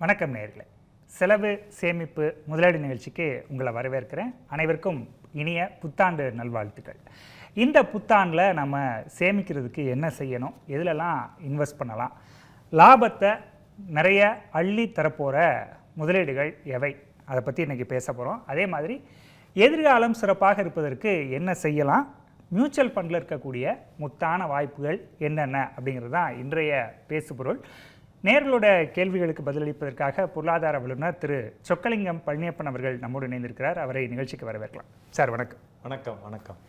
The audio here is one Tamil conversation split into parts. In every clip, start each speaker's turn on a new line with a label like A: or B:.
A: வணக்கம் நேயர்களே. செலவு சேமிப்பு முதலீடு நிகழ்ச்சிக்கு உங்களை வரவேற்கிறேன். அனைவருக்கும் இனிய புத்தாண்டு நல்வாழ்த்துக்கள். இந்த புத்தாண்டில் நம்ம சேமிக்கிறதுக்கு என்ன செய்யணும், எதிலெல்லாம் இன்வெஸ்ட் பண்ணலாம், லாபத்தை நிறைய அள்ளி தரப்போகிற முதலீடுகள் எவை, அதை பற்றி இன்றைக்கி பேச போகிறோம். அதே மாதிரி எதிர்காலம் சிறப்பாக இருப்பதற்கு என்ன செய்யலாம், மியூச்சுவல் ஃபண்டில் இருக்கக்கூடிய முத்தான வாய்ப்புகள் என்னென்ன அப்படிங்கிறது தான் இன்றைய பேசுபொருள். நேர்களோட கேள்விகளுக்கு பதிலளிப்பதற்காக பொருளாதார வல்லுநர் திரு சொக்கலிங்கம் பழனியப்பன் அவர்கள் நம்மோடு இணைந்திருக்கிறார். அவரை நிகழ்ச்சிக்கு வரவேற்கலாம். சார் வணக்கம்.
B: வணக்கம். வணக்கம்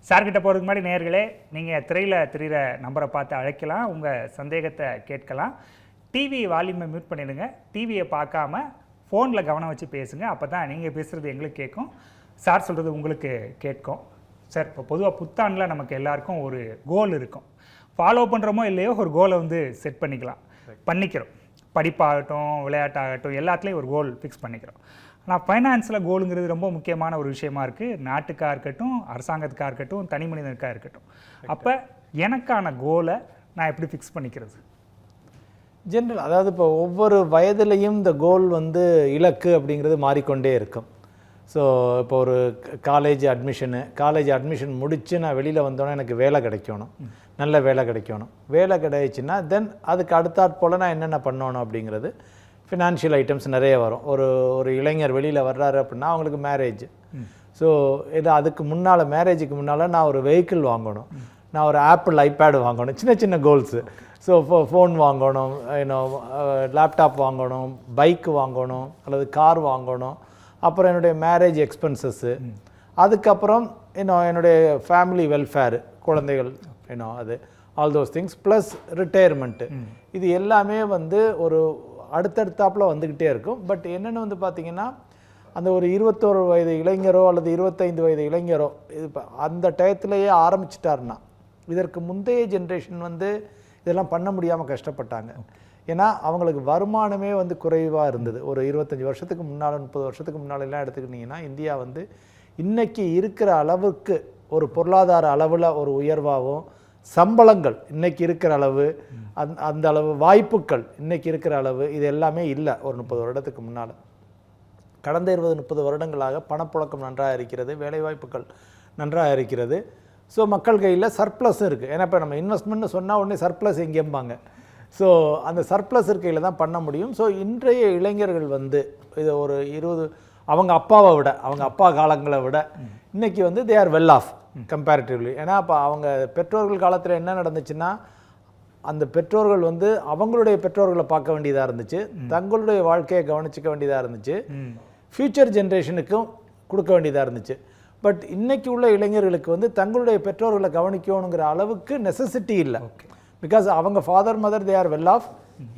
A: சார்கிட்ட போகிறதுக்கு முன்னாடி நேர்களே, நீங்கள் திரையில் தெரிகிற நம்பரை பார்த்து அழைக்கலாம், உங்கள் சந்தேகத்தை கேட்கலாம். டிவி வால்யூமை மியூட் பண்ணிடுங்க. டிவியை பார்க்காம ஃபோனில் கவனம் வச்சு பேசுங்க. அப்போ தான் நீங்கள் பேசுகிறது எங்களுக்கு கேட்கும், சார் சொல்கிறது உங்களுக்கு கேட்கும். சார், இப்போ பொதுவாக புத்தாண்டில் நமக்கு எல்லாருக்கும் ஒரு கோல் இருக்கும். ஃபாலோ பண்ணுறோமோ இல்லையோ ஒரு கோலை செட் பண்ணிக்கிறோம். படிப்பாகட்டும், விளையாட்டாகட்டும், எல்லாத்துலேயும் ஒரு கோல் ஃபிக்ஸ் பண்ணிக்கிறோம். ஆனால் ஃபைனான்ஸில் கோலுங்கிறது ரொம்ப முக்கியமான ஒரு விஷயமா இருக்குது. நாட்டுக்காக இருக்கட்டும், அரசாங்கத்துக்காக இருக்கட்டும், தனி மனிதனுக்காக இருக்கட்டும். அப்போ எனக்கான கோலை நான் எப்படி ஃபிக்ஸ் பண்ணிக்கிறது?
B: ஜென்ரல், அதாவது இப்போ ஒவ்வொரு வயதுலேயும் இந்த கோல் இலக்கு அப்படிங்கிறது மாறிக்கொண்டே இருக்கும். ஸோ இப்போ ஒரு காலேஜ் அட்மிஷன் முடித்து நான் வெளியில் வந்தோன்னே எனக்கு வேலை கிடைக்கணும், நல்ல வேலை கிடைக்கணும். வேலை கிடைச்சின்னா தென் அதுக்கு அடுத்தாற் போல் நான் என்னென்ன பண்ணணும் அப்படிங்கிறது ஃபினான்ஷியல் ஐட்டம்ஸ் நிறைய வரும். ஒரு இளைஞர் வெளியில் வர்றாரு அப்படின்னா அவங்களுக்கு மேரேஜ். ஸோ அதுக்கு முன்னால், மேரேஜுக்கு முன்னால் நான் ஒரு வெஹிக்கிள் வாங்கணும், நான் ஒரு ஆப்பிள் ஐபேடு வாங்கணும், சின்ன சின்ன கோல்ஸு. ஸோ ஃபோன் வாங்கணும், லேப்டாப் வாங்கணும், பைக்கு வாங்கணும், அல்லது கார் வாங்கணும். அப்புறம் என்னுடைய மேரேஜ் எக்ஸ்பென்சஸ்ஸு, அதுக்கப்புறம் என்னுடைய ஃபேமிலி வெல்ஃபேர், குழந்தைகள், அது all those things plus retirement. இது எல்லாமே ஒரு அடுத்தடுத்தாப்பில் வந்துக்கிட்டே இருக்கும். பட் என்னென்னு பார்த்தீங்கன்னா, அந்த ஒரு 21 வயது இளைஞரோ அல்லது 25 வயது இளைஞரோ இது அந்த டயத்துலேயே ஆரம்பிச்சிட்டாருன்னா, இதற்கு முந்தைய ஜென்ரேஷன் இதெல்லாம் பண்ண முடியாமல் கஷ்டப்பட்டாங்க. ஏன்னா அவங்களுக்கு வருமானமே குறைவாக இருந்தது. ஒரு 25 வருஷத்துக்கு முன்னால், 30 வருஷத்துக்கு முன்னாலெல்லாம் எடுத்துக்கிட்டிங்கன்னா, இந்தியா இன்றைக்கி இருக்கிற அளவுக்கு ஒரு பொருளாதார அளவில் ஒரு உயர்வாகவும், சம்பளங்கள் இன்றைக்கி இருக்கிற அளவு, அந்த அளவு வாய்ப்புகள் இன்றைக்கி இருக்கிற அளவு, இது எல்லாமே இல்லை ஒரு 30 வருடத்துக்கு முன்னால். கடந்த 20-30 வருடங்களாக பணப்புழக்கம் நன்றாக இருக்கிறது, வேலைவாய்ப்புகள் நன்றாக இருக்கிறது. ஸோ மக்கள் கையில் சர்ப்ளஸும் இருக்குது. ஏன்னா இப்போ நம்ம இன்வெஸ்ட்மெண்ட்னு சொன்னால் உடனே சர்ப்ளஸ் எங்கேம்பாங்க. ஸோ அந்த சர்ப்ளஸ் இருக்கையில் தான் பண்ண முடியும். ஸோ இன்றைய இளைஞர்கள் இது ஒரு 20, அவங்க அப்பாவை விட, அவங்க அப்பா காலங்களை விட இன்றைக்கி they are well off comparatively. ஏன்னா அப்போ அவங்க பெற்றோர்கள் காலத்தில் என்ன நடந்துச்சுன்னா, அந்த பெற்றோர்கள் அவங்களுடைய பெற்றோர்களை பார்க்க வேண்டியதாக இருந்துச்சு, தங்களுடைய வாழ்க்கையை கவனிச்சிக்க வேண்டியதாக இருந்துச்சு, ஃப்யூச்சர் ஜென்ரேஷனுக்கும் கொடுக்க வேண்டியதாக இருந்துச்சு. பட் இன்றைக்கி உள்ள இளைஞர்களுக்கு தங்களுடைய பெற்றோர்களை கவனிக்கணுங்கிற அளவுக்கு நெசசிட்டி இல்லை. பிகாஸ் அவங்க father mother they are well off,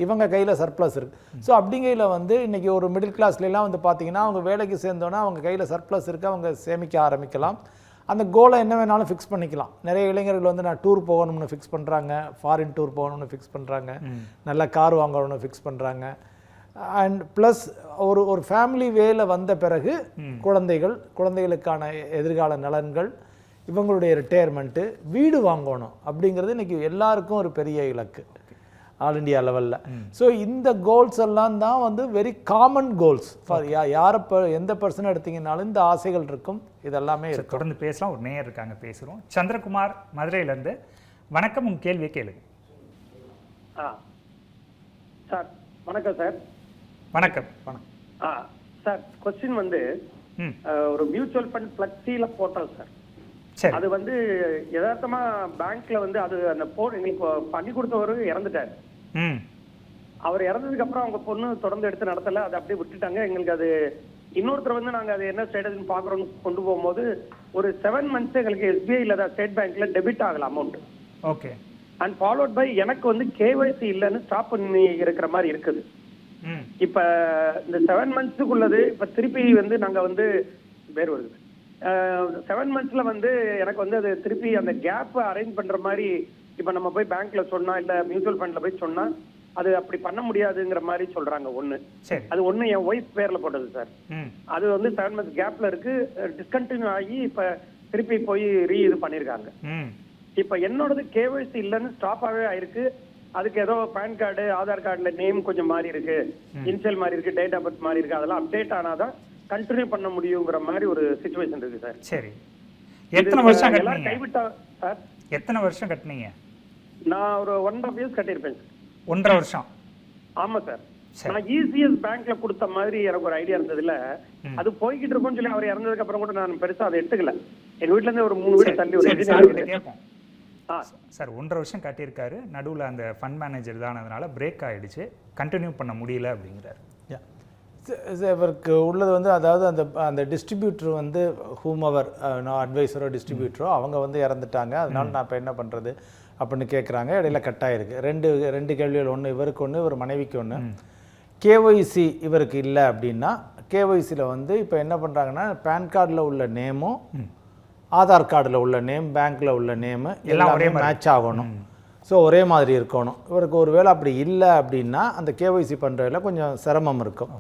B: இவங்க கையில் சர்ப்ளஸ் இருக்குது. ஸோ அப்படிங்கையில் இன்றைக்கி ஒரு மிடில் கிளாஸ்லாம் பார்த்தீங்கன்னா, அவங்க வேலைக்கு சேர்ந்தோன்னா அவங்க கையில் சர்ப்ளஸ் இருக்குது, அவங்க சேமிக்க ஆரம்பிக்கலாம். அந்த கோலை என்ன வேணாலும் ஃபிக்ஸ் பண்ணிக்கலாம். நிறைய இளைஞர்கள் நான் டூர் போகணும்னு ஃபிக்ஸ் பண்ணுறாங்க, ஃபாரின் டூர் போகணும்னு ஃபிக்ஸ் பண்ணுறாங்க, நல்ல கார் வாங்கணும்னு ஃபிக்ஸ் பண்ணுறாங்க. அண்ட் ப்ளஸ் ஒரு ஃபேமிலி வேல வந்த பிறகு குழந்தைகளுக்கான எதிர்கால நலன்கள், இவங்களுடைய ரிட்டையர்மெண்ட்டு, வீடு வாங்கணும் அப்படிங்கிறது இன்றைக்கி எல்லாருக்கும் ஒரு பெரிய இலக்கு ஆல் இண்டியா லெவலில். ஸோ இந்த கோல்ஸ் எல்லாம் தான் வெரி காமன் கோல்ஸ் ஃபார் எந்த பர்சன் எடுத்தீங்கன்னாலும் இந்த ஆசைகள் இருக்கும், இதெல்லாமே இருக்கும்.
A: தொடர்ந்து பேசலாம். ஒரு நேயர் இருக்காங்க, பேசுகிறோம். சந்திரகுமார் மதுரையிலேருந்து. வணக்கம், உங்கள் கேள்வியை கேளுங்க.
C: சார் வணக்கம். சார்
A: வணக்கம்.
C: சார் கொஸ்டின் ஒரு மியூச்சுவல் ஃபண்ட் ஃப்ளெக்ஸில போட்டோம் சார். அது யதார்த்தமா பேங்க்ல அது அந்த எங்களுக்கு பண்ணி கொடுத்தவரு இறந்துட்டாரு. அவர் இறந்ததுக்கு அப்புறம் அவங்க பொண்ணு தொடர்ந்து எடுத்து நடத்தல, அதை அப்படியே விட்டுட்டாங்க. எங்களுக்கு அது இன்னொருத்தர் நாங்க அது என்ன ஸ்டேட்டஸ் பாக்குறோம்னு கொண்டு போகும்போது ஒரு 7 months எங்களுக்கு எஸ்பிஐல தான், ஸ்டேட் பேங்க்ல டெபிட் ஆகல amount.
A: Okay.
C: And followed by எனக்கு கேஒய்சி இல்லைன்னு ஸ்டாப் பண்ணி இருக்கிற மாதிரி இருக்குது. இப்ப இந்த 7 monthsக்குள்ளது இப்ப திருப்பி நாங்க பேர் வருது 7 monthsல எனக்கு அது திருப்பி அந்த கேப் அரேஞ்ச் பண்ற மாதிரி, இப்ப நம்ம போய் பேங்க்ல சொன்னா இல்ல மியூச்சுவல் ஃபண்ட்ல போய் சொன்னா அது அப்படி பண்ண முடியாதுங்கிற மாதிரி சொல்றாங்க. அது என் ஒய்ஃப் பேர்ல போட்டது சார். அது 7 months கேப்ல இருக்கு, டிஸ்கண்டினியூ ஆகி இப்ப திருப்பி போய் இது பண்ணிருக்காங்க. இப்ப என்னோடது கேஒய்சி இல்லைன்னு ஸ்டாப் ஆகவே ஆயிருக்கு. அதுக்கு ஏதோ பேன் கார்டு ஆதார் கார்டுல நேம் கொஞ்சம் மாறி இருக்கு, இன்ஷியல் மாறி இருக்கு, டேட் ஆஃப் பர்த் மாறி இருக்கு, அதெல்லாம் அப்டேட் ஆனாதான் கண்டினியூ பண்ண முடியுங்கிற மாதிரி ஒரு சிச்சுவேஷன் இருக்கு சார்.
A: சரி, எத்தனை வருஷம்
C: எல்லாரும்
A: கட்டினீங்க?
C: கைவிட்டா சார்
A: எத்தனை வருஷம் கட்டினீங்க?
C: நான் ஒரு 1.5 years கட்டியிருப்பேன் சார்.
A: 1.5 வருஷம்.
C: ஆமா சார். நான் இசிஎஸ் பேங்க்ல கொடுத்த மாதிரி எனக்கு ஒரு ஐடியா இருந்ததுல அது போய்கிட்டு இருக்கும்னு சொல்லி அவர் இறந்ததுக்கு அப்புறம் கூட நான் பெருசா அதை எடுத்துக்கல. எங்க வீட்டுல இருந்து ஒரு 3 வீடு தள்ளி ஒரு
A: கேட்போம் சார். 1.5 வருஷம் கட்டியிருக்காரு, நடுவில் அந்த ஃபண்ட் மேனேஜர் தானதுனால பிரேக் ஆயிடுச்சு, கண்டினியூ பண்ண முடியல அப்படிங்கிறாரு.
B: இவருக்கு உள்ளது வந்து அதாவது அந்த டிஸ்ட்ரிபியூட்டர் வந்து ஹூமவர் அட்வைசரோ டிஸ்ட்ரிபியூட்டரோ அவங்க வந்து இறந்துட்டாங்க, அதனால நான் இப்போ என்ன பண்ணுறது அப்படின்னு கேட்குறாங்க. இடையில கட்டாயிருக்கு. ரெண்டு கேள்விகள், ஒன்று இவருக்கு ஒன்று, இவர் மனைவிக்கு ஒன்று. கேஒய்சி இவருக்கு இல்லை அப்படின்னா கேஒய்சியில் வந்து இப்போ என்ன பண்ணுறாங்கன்னா பேன் கார்டில் உள்ள நேமும் ஆதார் கார்டில் உள்ள நேம் பேங்க்கில் உள்ள நேமு எல்லாம் ஒரே மேட்ச் ஆகணும். ஸோ ஒரே மாதிரி இருக்கணும். இவருக்கு ஒரு வேளை அப்படி இல்லை அப்படின்னா அந்த கேஒய்சி பண்ணுறதுல கொஞ்சம் சிரமம் இருக்கும்.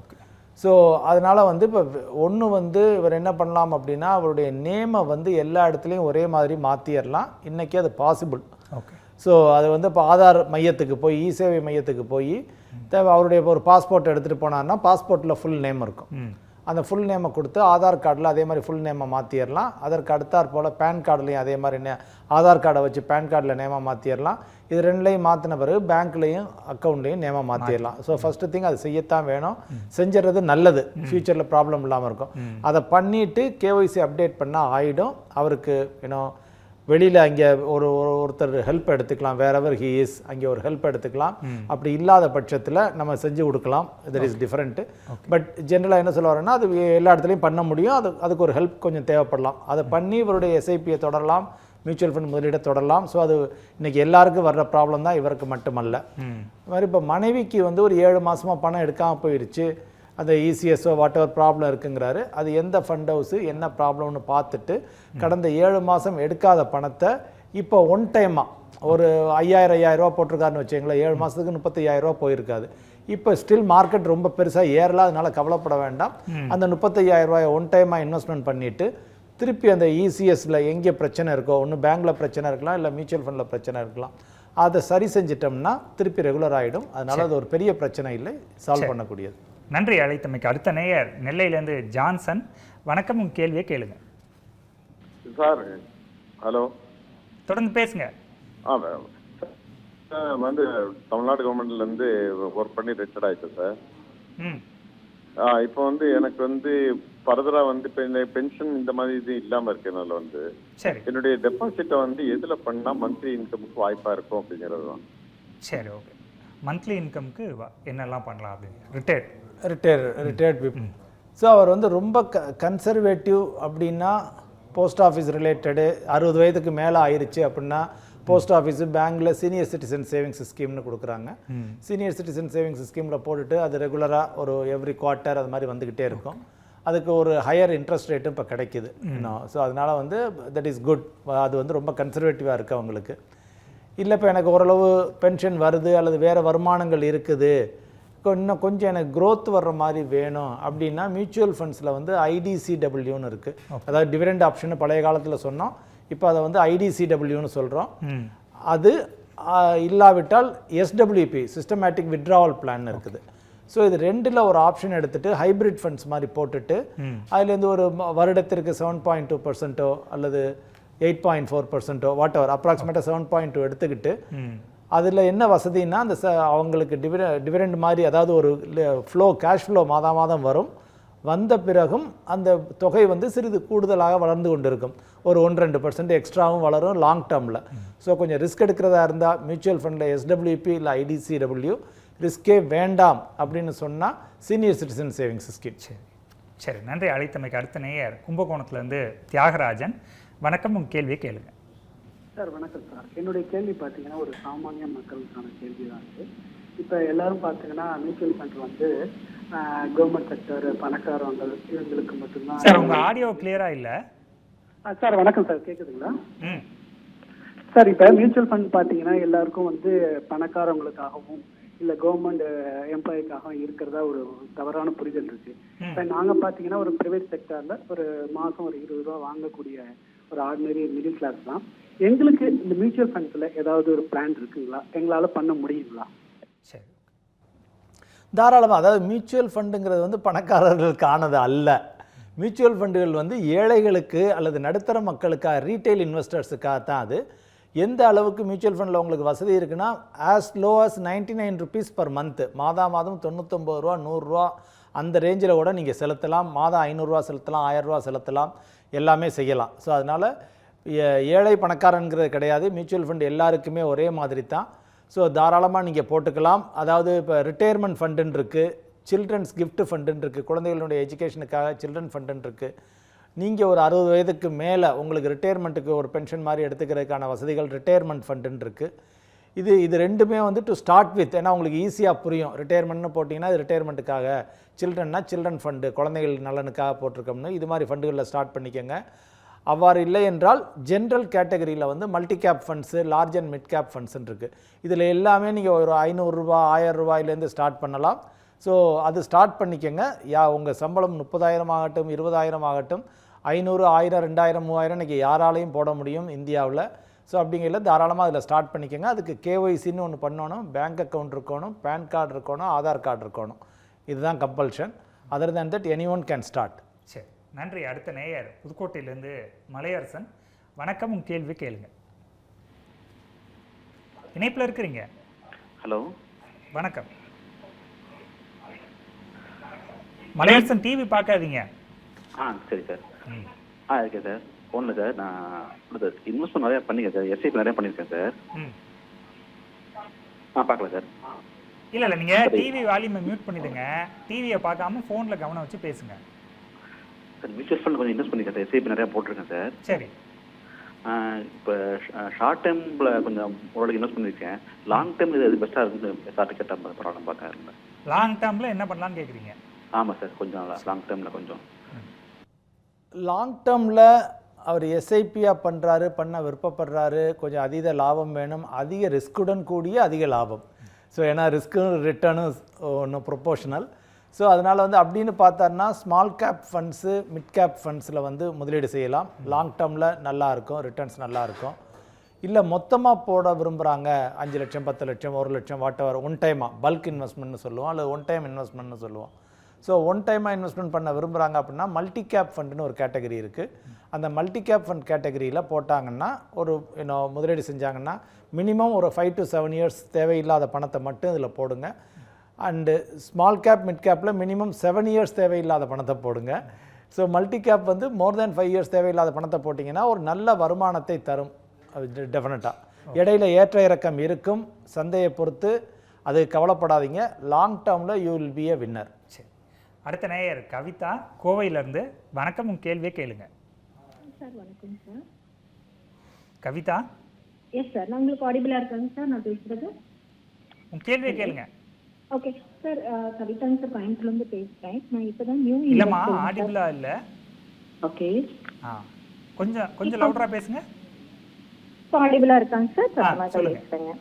B: ஸோ அதனால் வந்து இப்போ ஒன்று வந்து இவர் என்ன பண்ணலாம் அப்படின்னா அவருடைய நேமை வந்து எல்லா இடத்துலையும் ஒரே மாதிரி மாற்றிடலாம். இன்றைக்கி அது பாசிபிள்.
A: ஓகே.
B: ஸோ அது வந்து இப்போ ஆதார் மையத்துக்கு போய் இ-சேவை மையத்துக்கு போய் அவருடைய ஒரு பாஸ்போர்ட் எடுத்துகிட்டு போனார்னா பாஸ்போர்ட்டில் ஃபுல் நேம் இருக்கும். அந்த ஃபுல் நேமை கொடுத்து ஆதார் கார்டில் அதே மாதிரி ஃபுல் நேமை மாற்றிடலாம். அதற்கு அடுத்தாற் போல் பேன் கார்டுலையும் அதே மாதிரி ஆதார் கார்டை வச்சு பேன் கார்டில் நேமாக மாற்றிடலாம். இது ரெண்டுலையும் மாற்றின பிறகு பேங்க்லேயும் அக்கௌண்ட்லேயும் நேமாக மாற்றிடலாம். ஸோ ஃபஸ்ட்டு திங் அது செய்யத்தான் வேணும். செஞ்சிடறது நல்லது, ஃப்யூச்சரில் ப்ராப்ளம் இல்லாமல் இருக்கும். அதை பண்ணிவிட்டு கேஒய்சி அப்டேட் பண்ணால் ஆகிடும். அவருக்கு வெளியில் அங்கே ஒருத்தர் ஹெல்ப் எடுத்துக்கலாம், வேறெவர் ஹி இஸ் அங்கே ஒரு ஹெல்ப் எடுத்துக்கலாம். அப்படி இல்லாத பட்சத்தில் நம்ம செஞ்சு கொடுக்கலாம். That is different. பட் ஜென்ரலாக என்ன சொல்ல வரேன்னா அது எல்லா இடத்துலையும் பண்ண முடியும். அதுக்கு ஒரு ஹெல்ப் கொஞ்சம் தேவைப்படலாம். அதை பண்ணி இவருடைய எஸ்ஐபியை தொடரலாம், மியூச்சுவல் ஃபண்ட் முதலீடை தொடரலாம். ஸோ அது இன்றைக்கி எல்லாருக்கும் வர்ற ப்ராப்ளம் தான், இவருக்கு மட்டுமல்ல. இது மாதிரி இப்போ மனைவிக்கு வந்து ஒரு 7 மாதமாக பணம் எடுக்காமல் போயிடுச்சு, அந்த இசிஎஸ்ஓ வாட் எவர் ப்ராப்ளம் இருக்குங்கிறாரு. அது எந்த ஃபண்ட் ஹவுஸு என்ன ப்ராப்ளம்னு பார்த்துட்டு கடந்த 7 மாதம் எடுக்காத பணத்தை இப்போ ஒன் டைமாக ஒரு 5000 ரூபா போட்டிருக்காருன்னு வச்சுங்களேன். 7 மாதத்துக்கு 35,000 ரூபா போயிருக்காது. இப்போ ஸ்டில் மார்க்கெட் ரொம்ப பெருசாக ஏறலாம், அதனால கவலைப்பட வேண்டாம். அந்த 35,000 ரூபாயை ஒன் டைமாக இன்வெஸ்ட்மெண்ட் பண்ணிவிட்டு திருப்பி அந்த இசிஎஸ்ல எங்கே பிரச்சனை இருக்கோ, ஒன்று பேங்க்கில் பிரச்சனை இருக்கலாம், இல்லை மியூச்சுவல் ஃபண்டில் பிரச்சனை இருக்கலாம், அதை சரி செஞ்சிட்டோம்னா திருப்பி ரெகுலர் ஆகிடும். அதனால் அது ஒரு பெரிய பிரச்சனை இல்லை, சால்வ் பண்ணக்கூடியது.
A: நன்றி அழைத்தமைக்கு. அடுத்த நேயர் நெல்லையிலேருந்து ஜான்சன். வணக்கம், உங்கள் கேள்வியை கேளுங்க
D: சார். ஹலோ,
A: தொடர்ந்து பேசுங்க.
D: வந்து தமிழ்நாடு கவர்மெண்ட்லேருந்து ஒர்க் பண்ணி ரிட்டையர்ட் ஆயிட்டேன் சார். இப்போ வந்து எனக்கு வந்து ஃபர்தராக வந்து பென்ஷன் இந்த மாதிரி இது இல்லாமல் இருக்கனால வந்து என்னுடைய டெபாசிட்டை வந்து எதில் பண்ணால் மந்த்லி இன்கமுக்கு வாய்ப்பாக இருக்கும் அப்படிங்கிறது தான்.
A: சரி, ஓகே. மந்த்லி இன்கமுக்கு என்னெல்லாம் பண்ணலாம் அப்படின்னு
B: ரிட்டையர்ட் பீப்புள். ஸோ அவர் வந்து ரொம்ப கன்சர்வேட்டிவ் அப்படின்னா போஸ்ட் ஆஃபீஸ் ரிலேட்டடு 60 வயதுக்கு மேலே ஆயிடுச்சு அப்படின்னா போஸ்ட் ஆஃபீஸு பேங்க்கில் சீனியர் சிட்டிசன் சேவிங்ஸ் ஸ்கீம்னு கொடுக்குறாங்க. சீனியர் சிட்டிசன் சேவிங்ஸ் ஸ்கீமில் போட்டுட்டு அது ரெகுலராக ஒரு எவ்ரி குவார்ட்டர் அது மாதிரி வந்துக்கிட்டே இருக்கும். அதுக்கு ஒரு ஹையர் இன்ட்ரெஸ்ட் ரேட்டும் இப்போ கிடைக்கிது இன்னும். ஸோ அதனால் வந்து தட் இஸ் குட். அது வந்து ரொம்ப கன்சர்வேட்டிவாக இருக்குது அவங்களுக்கு. இல்லை இப்போ எனக்கு ஓரளவு பென்ஷன் வருது அல்லது வேறு வருமானங்கள் இருக்குது, இன்னும் கொஞ்சம் எனக்கு க்ரோத் வர்ற மாதிரி வேணும் அப்படின்னா மியூச்சுவல் ஃபண்ட்ஸில் வந்து ஐடிசிடபிள்யூன்னு இருக்குது. அதாவது டிவிடெண்ட் ஆப்ஷன் பழைய காலத்தில் சொன்னோம், இப்போ அதை வந்து ஐடிசிடபிள்யூன்னு சொல்கிறோம். அது இல்லாவிட்டால் எஸ்டபிள்யூபி சிஸ்டமேட்டிக் வித்ட்ராவல் பிளான் இருக்குது. ஸோ இது ரெண்டில் ஒரு ஆப்ஷன் எடுத்துகிட்டு ஹைப்ரிட் ஃபண்ட்ஸ் மாதிரி போட்டுட்டு அதுலேருந்து ஒரு வருடத்திற்கு 7.2% அல்லது 8.4% வாட் எவர் அப்ராக்சிமேட்டாக 7.2 எடுத்துக்கிட்டு அதில் என்ன வசதின்னா அந்த அவங்களுக்கு டிவிடெண்ட் மாதிரி, அதாவது ஒரு ஃப்ளோ கேஷ் ஃப்ளோ மாதம் வரும். வந்த பிறகும் அந்த தொகை வந்து சிறிது கூடுதலாக வளர்ந்து கொண்டு இருக்கும். ஒரு 1-2% எக்ஸ்ட்ராவும் வளரும் லாங் டேர்மில். ஸோ கொஞ்சம் ரிஸ்க் எடுக்கிறதா இருந்தால் மியூச்சுவல் ஃபண்டில் எஸ்டபிள்யூபி இல்லை ஐடிசிடபிள்யூ, ரிஸ்கே வேண்டாம் அப்படின்னு சொன்னால் சீனியர் சிட்டிசன் சேவிங்ஸ் ஸ்கீம்.
A: சரி, நன்றி அழைத்தமைக்கு. அடுத்த நேயர் கும்பகோணத்துலேருந்து தியாகராஜன். வணக்கம், உங்கள் கேள்வியை கேளுங்க
E: சார். வணக்கம் சார். என்னுடைய கேள்வி பார்த்தீங்கன்னா ஒரு சாமானிய மக்களுக்கான கேள்வி தான் இருக்குது. இப்போ எல்லாரும் பார்த்தீங்கன்னா மியூச்சுவல் ஃபண்ட் வந்து கவர்மெண்ட் செக்டர் பணக்காரவங்க இவங்களுக்கு மட்டும்தான்.
A: சார், உங்கள் ஆடியோ கிளியரா இல்லை
E: சார். வணக்கம் சார், கேட்குதுங்களா சார்? இப்போ மியூச்சுவல் ஃபண்ட் பார்த்தீங்கன்னா எல்லாருக்கும் வந்து பணக்காரவங்களுக்காகவும் இல்லை கவர்மெண்ட் எம்ப்ளாய்க்காக இருக்கிறதா ஒரு தவறான புரிதல் இருக்கு. இப்போ நாங்கள் பார்த்தீங்கன்னா ஒரு பிரைவேட் செக்டரில் ஒரு மாதம் ஒரு 20 ரூபா வாங்கக்கூடிய ஒரு ஆர்டினரி மிடில் கிளாஸ் தான். எங்களுக்கு இந்த மியூச்சுவல் ஃபண்ட்ஸில் ஏதாவது ஒரு பிளான் இருக்குங்களா? எங்களால் பண்ண முடியுங்களா?
A: சரி,
B: தாராளமாக. அதாவது மியூச்சுவல் ஃபண்டுங்கிறது வந்து பணக்காரர்களுக்கானது அல்ல. மியூச்சுவல் ஃபண்டுகள் வந்து ஏழைகளுக்கு அல்லது நடுத்தர மக்களுக்காக, ரீட்டைல் இன்வெஸ்டர்ஸுக்காக தான் அது. எந்த அளவுக்கு மியூச்சுவல் ஃபண்டில் உங்களுக்கு வசதி இருக்குன்னா, as low as 99 rupees per month, மாதம் 99 ரூபா 100 ரூபா அந்த ரேஞ்சில் கூட நீங்கள் செலுத்தலாம். மாதம் 500 ரூபா செலுத்தலாம், 1000 ரூபா செலுத்தலாம், எல்லாமே செய்யலாம். ஸோ அதனால் ஏழை பணக்காரங்கிறது கிடையாது. மியூச்சுவல் ஃபண்ட் எல்லாருக்குமே ஒரே மாதிரி தான். ஸோ தாராளமாக நீங்கள் போட்டுக்கலாம். அதாவது இப்போ ரிட்டையர்மெண்ட் ஃபண்டுன்னு இருக்குது, சில்ட்ரன்ஸ் கிஃப்ட் ஃபண்டுன்னு இருக்குது, குழந்தைகளுடைய எஜுகேஷனுக்காக சில்ட்ரன் ஃபண்டுன்னு இருக்குது. நீங்கள் ஒரு 60 வயதுக்கு மேலே உங்களுக்கு ரிட்டையர்மெண்ட்டுக்கு ஒரு பென்ஷன் மாதிரி எடுத்துக்கிறதுக்கான வசதிகள் ரிட்டையர்மெண்ட் ஃபண்டுன்னு இருக்குது. இது ரெண்டுமே வந்து டு ஸ்டார்ட் வித், ஏன்னா உங்களுக்கு ஈஸியாக புரியும். ரிட்டையர்மெண்ட்னு போட்டிங்கன்னா இது ரிட்டையர்மெண்ட்டுக்காக, சில்ட்ரன்னா சில்ட்ரன் ஃபண்டு, குழந்தைகள் நலனுக்காக போட்டிருக்கோம்னு இது மாதிரி ஃபண்டுகளில் ஸ்டார்ட் பண்ணிக்கோங்க. அவ்வாறு இல்லை என்றால் ஜென்ரல் கேட்டகரியில் வந்து multi cap funds, large and mid cap ஃபண்ட்ஸுன்னு இருக்குது. இதில் எல்லாமே நீங்கள் ஒரு 500 ரூபா 1000 ரூபாயிலேருந்து ஸ்டார்ட் பண்ணலாம். ஸோ அது ஸ்டார்ட் பண்ணிக்கோங்க. உங்கள் சம்பளம் 30,000 ஆகட்டும், 20,000 ஆகட்டும், 500, 1000, 2000, 3000 இன்றைக்கி யாராலையும் போட முடியும் இந்தியாவில். ஸோ அப்படிங்கிறத தாராளமாக அதில் ஸ்டார்ட் பண்ணிக்கோங்க. அதுக்கு கேஒய்சின்னு ஒன்று பண்ணணும், பேங்க் அக்கௌண்ட் இருக்கணும், பேன் கார்டு இருக்கணும், ஆதார் கார்டு இருக்கணும். இதுதான் compulsion. Other than that any one can start.
A: சரி, நன்றி. அடுத்த நேயர் புதுக்கோட்டையிலேருந்து மலையரசன். வணக்கம், உங்கள் கேள்வி கேளுங்க. இணைப்பில் இருக்கிறீங்க.
F: ஹலோ,
A: வணக்கம். மலையரசன், டிவி பார்க்காதீங்க.
F: சரி சார். இருக்கேன் சார். ஃபோனில் சார் நான் இன்வெஸ்ட்மெண்ட் நிறையா பண்ணியிருக்கேன் சார். எஸ்ஐபி நிறையா பண்ணியிருக்கேன் சார். பார்க்கல சார்.
A: இல்லை நீங்கள் டிவி வால்யூமை மியூட் பண்ணிடுங்க. டிவியை பார்க்காம ஃபோனில் கவனம் வச்சு பேசுங்க
F: சார். மியூச்சுவல் ஃபண்ட் கொஞ்சம் இன்வெஸ்ட் பண்ணியிருக்கேன் சார். எஸ்ஐபி நிறையா போட்டிருக்கேன் சார்.
A: சரி.
F: இப்போ ஷார்ட் டைமில் கொஞ்சம் ஓரளவுக்கு இன்வெஸ்ட் பண்ணியிருக்கேன். லாங் டைம் இது பெஸ்ட்டாக இருக்குது சார்ட்டு கேட்டால் பரவாயில்ல பார்க்க இருந்தேன்.
A: லாங் டேர்மில் என்ன பண்ணலான்னு கேட்குறீங்க?
F: ஆமாம் சார், கொஞ்சம் லாங் டைமில் கொஞ்சம்.
B: லாங் டேர்மில் அவர் எஸ்ஐபியாக பண்ணுறாரு, பண்ண விருப்பப்படுறாரு, கொஞ்சம் அதீத லாபம் வேணும், அதிக ரிஸ்க்குடன் கூடிய அதிக லாபம். ஸோ ஏன்னா ரிஸ்க்கும் ரிட்டர்னும் ஒன்றும் ப்ரொப்போஷனல். ஸோ அதனால் வந்து அப்படின்னு பார்த்தாருன்னா small cap funds, mid cap ஃபண்ட்ஸில் வந்து முதலீடு செய்யலாம். லாங் டேர்மில் நல்லாயிருக்கும், ரிட்டர்ன்ஸ் நல்லாயிருக்கும். இல்லை மொத்தமாக போட விரும்புகிறாங்க, 5 லட்சம் 10 லட்சம் 1 லட்சம் வாட்டவர், ஒன் டைமாக பல்க் இன்வெஸ்ட்மெண்ட்னு சொல்லுவோம், அல்லது ஒன் டைம் இன்வெஸ்ட்மெண்ட்னு சொல்லுவோம். ஸோ ஒன் டைமாக இன்வெஸ்ட்மெண்ட் பண்ண விரும்புகிறாங்க அப்படின்னா மல்டி கேப் ஃபண்டுன்னு ஒரு கேட்டகரி இருக்குது. அந்த மல்டி கேப் ஃபண்ட் கேட்டகரியில் போட்டாங்கன்னா ஒரு முதலீடு செஞ்சாங்கன்னா மினிமம் ஒரு 5 to 7 years தேவையில்லாத பணத்தை மட்டும் இதில் போடுங்க. அண்டு ஸ்மால் கேப் மிட் கேப்பில் மினிமம் 7 years தேவையில்லாத பணத்தை போடுங்க. ஸோ மல்டி கேப் வந்து மோர் தேன் 5 years தேவையில்லாத பணத்தை போட்டிங்கன்னா ஒரு நல்ல வருமானத்தை தரும். டெஃபினட்டாக இடையில ஏற்ற இறக்கம் இருக்கும், சந்தையை பொறுத்து. அது கவலைப்படாதீங்க. லாங் டேர்மில் you will be a winner.
A: சரி, அடுத்த நேயர் கவிதா கோவையிலேருந்து. வணக்கம், உங்கள் கேள்வியை கேளுங்க.
G: சார் வணக்கம் சார்.
A: கவிதா.
G: எஸ் சார், நான் உங்களுக்கு ஆடிபிளாக இருக்காங்க சார் நான் பேசுகிறது.
A: உங்கள் கேள்வியை கேளுங்க.
G: ஓகே சார், கவிதாங்க சார், கோயம்புத்தூர்லேருந்து பேசுகிறேன். நான் இப்போ தான் நியூ
A: இல்லைம்மா, ஆடிபிளாக இல்லை.
G: ஓகே,
A: கொஞ்சம் லவுடராக பேசுங்க.
G: இப்போ ஆடிபிளாக இருக்காங்க சார்.
A: சொல்லுங்க.
G: பேசுகிறேங்க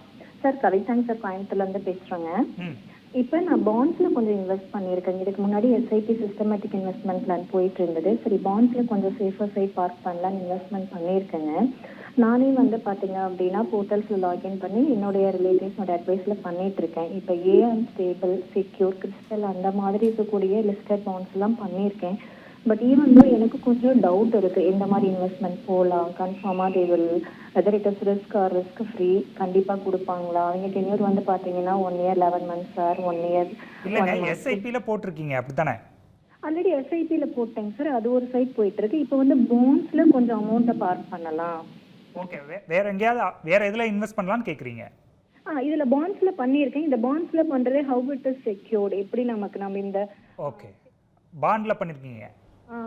G: சார். கவிதாங்க சார், கோயம்புத்தூர்லேருந்து பேசுகிறேங்க. இப்போ நான் பாண்ட்ஸில் கொஞ்சம் இன்வெஸ்ட் பண்ணியிருக்கேன். இதுக்கு முன்னாடி எஸ்ஐபி சிஸ்டமேட்டிக் இன்வெஸ்ட்மெண்ட் பிளான் போயிட்டு இருந்தது. சரி, பாண்ட்ஸில் கொஞ்சம் சேஃபர் சைட் பார்க் பண்ணலான்னு இன்வெஸ்ட்மெண்ட் பண்ணியிருக்கேங்க. நானே வந்து பார்த்தீங்க அப்படின்னா போர்ட்டல்ஸில் லாகின் பண்ணி என்னுடைய ரிலேட்டிவ்ஸோட அட்வைஸில் பண்ணிட்டு இருக்கேன். இப்போ ஏஎம் ஸ்டேபிள், செக்யூர், கிறிஸ்டல் அந்த மாதிரி இருக்கக்கூடிய லிஸ்டட் பாண்ட்ஸ்லாம் பண்ணியிருக்கேன். பட் ஈவன் தோ எனக்கு கொஞ்சம் டவுட் இருக்குது, எந்த மாதிரி இன்வெஸ்ட்மெண்ட் போகலாம், கன்ஃபார்மாக they will whether it is risk or risk free, கண்டிப்பாக கொடுப்பாங்களா? அவங்க டென்யூர் வந்து பார்த்தீங்கன்னா 1 year 11 months சார், 1 year.
A: இல்லைங்க, எஸ்ஐபியில் போட்டிருக்கீங்க அப்படித்தானே?
G: ஆல்ரெடி எஸ்ஐபியில் போட்டேங்க சார், அது ஒரு சைட் போயிட்டு இருக்கு. இப்போ வந்து பாண்ட்ஸில் கொஞ்சம் அமௌண்ட்டை பார்க் பண்ணலாம்.
A: ஓகே, வேற எங்கேயாவது வேற எதில் இன்வெஸ்ட் பண்ணலான்னு கேட்குறீங்க?
G: இதில் பாண்ட்ஸில் பண்ணியிருக்கேன். இந்த பாண்ட்ஸில் பண்ணுறது ஹவு இட் இஸ் செக்யூர்டு, எப்படி நம்ம இந்த
A: ஓகே பாண்டில் பண்ணியிருக்கீங்க.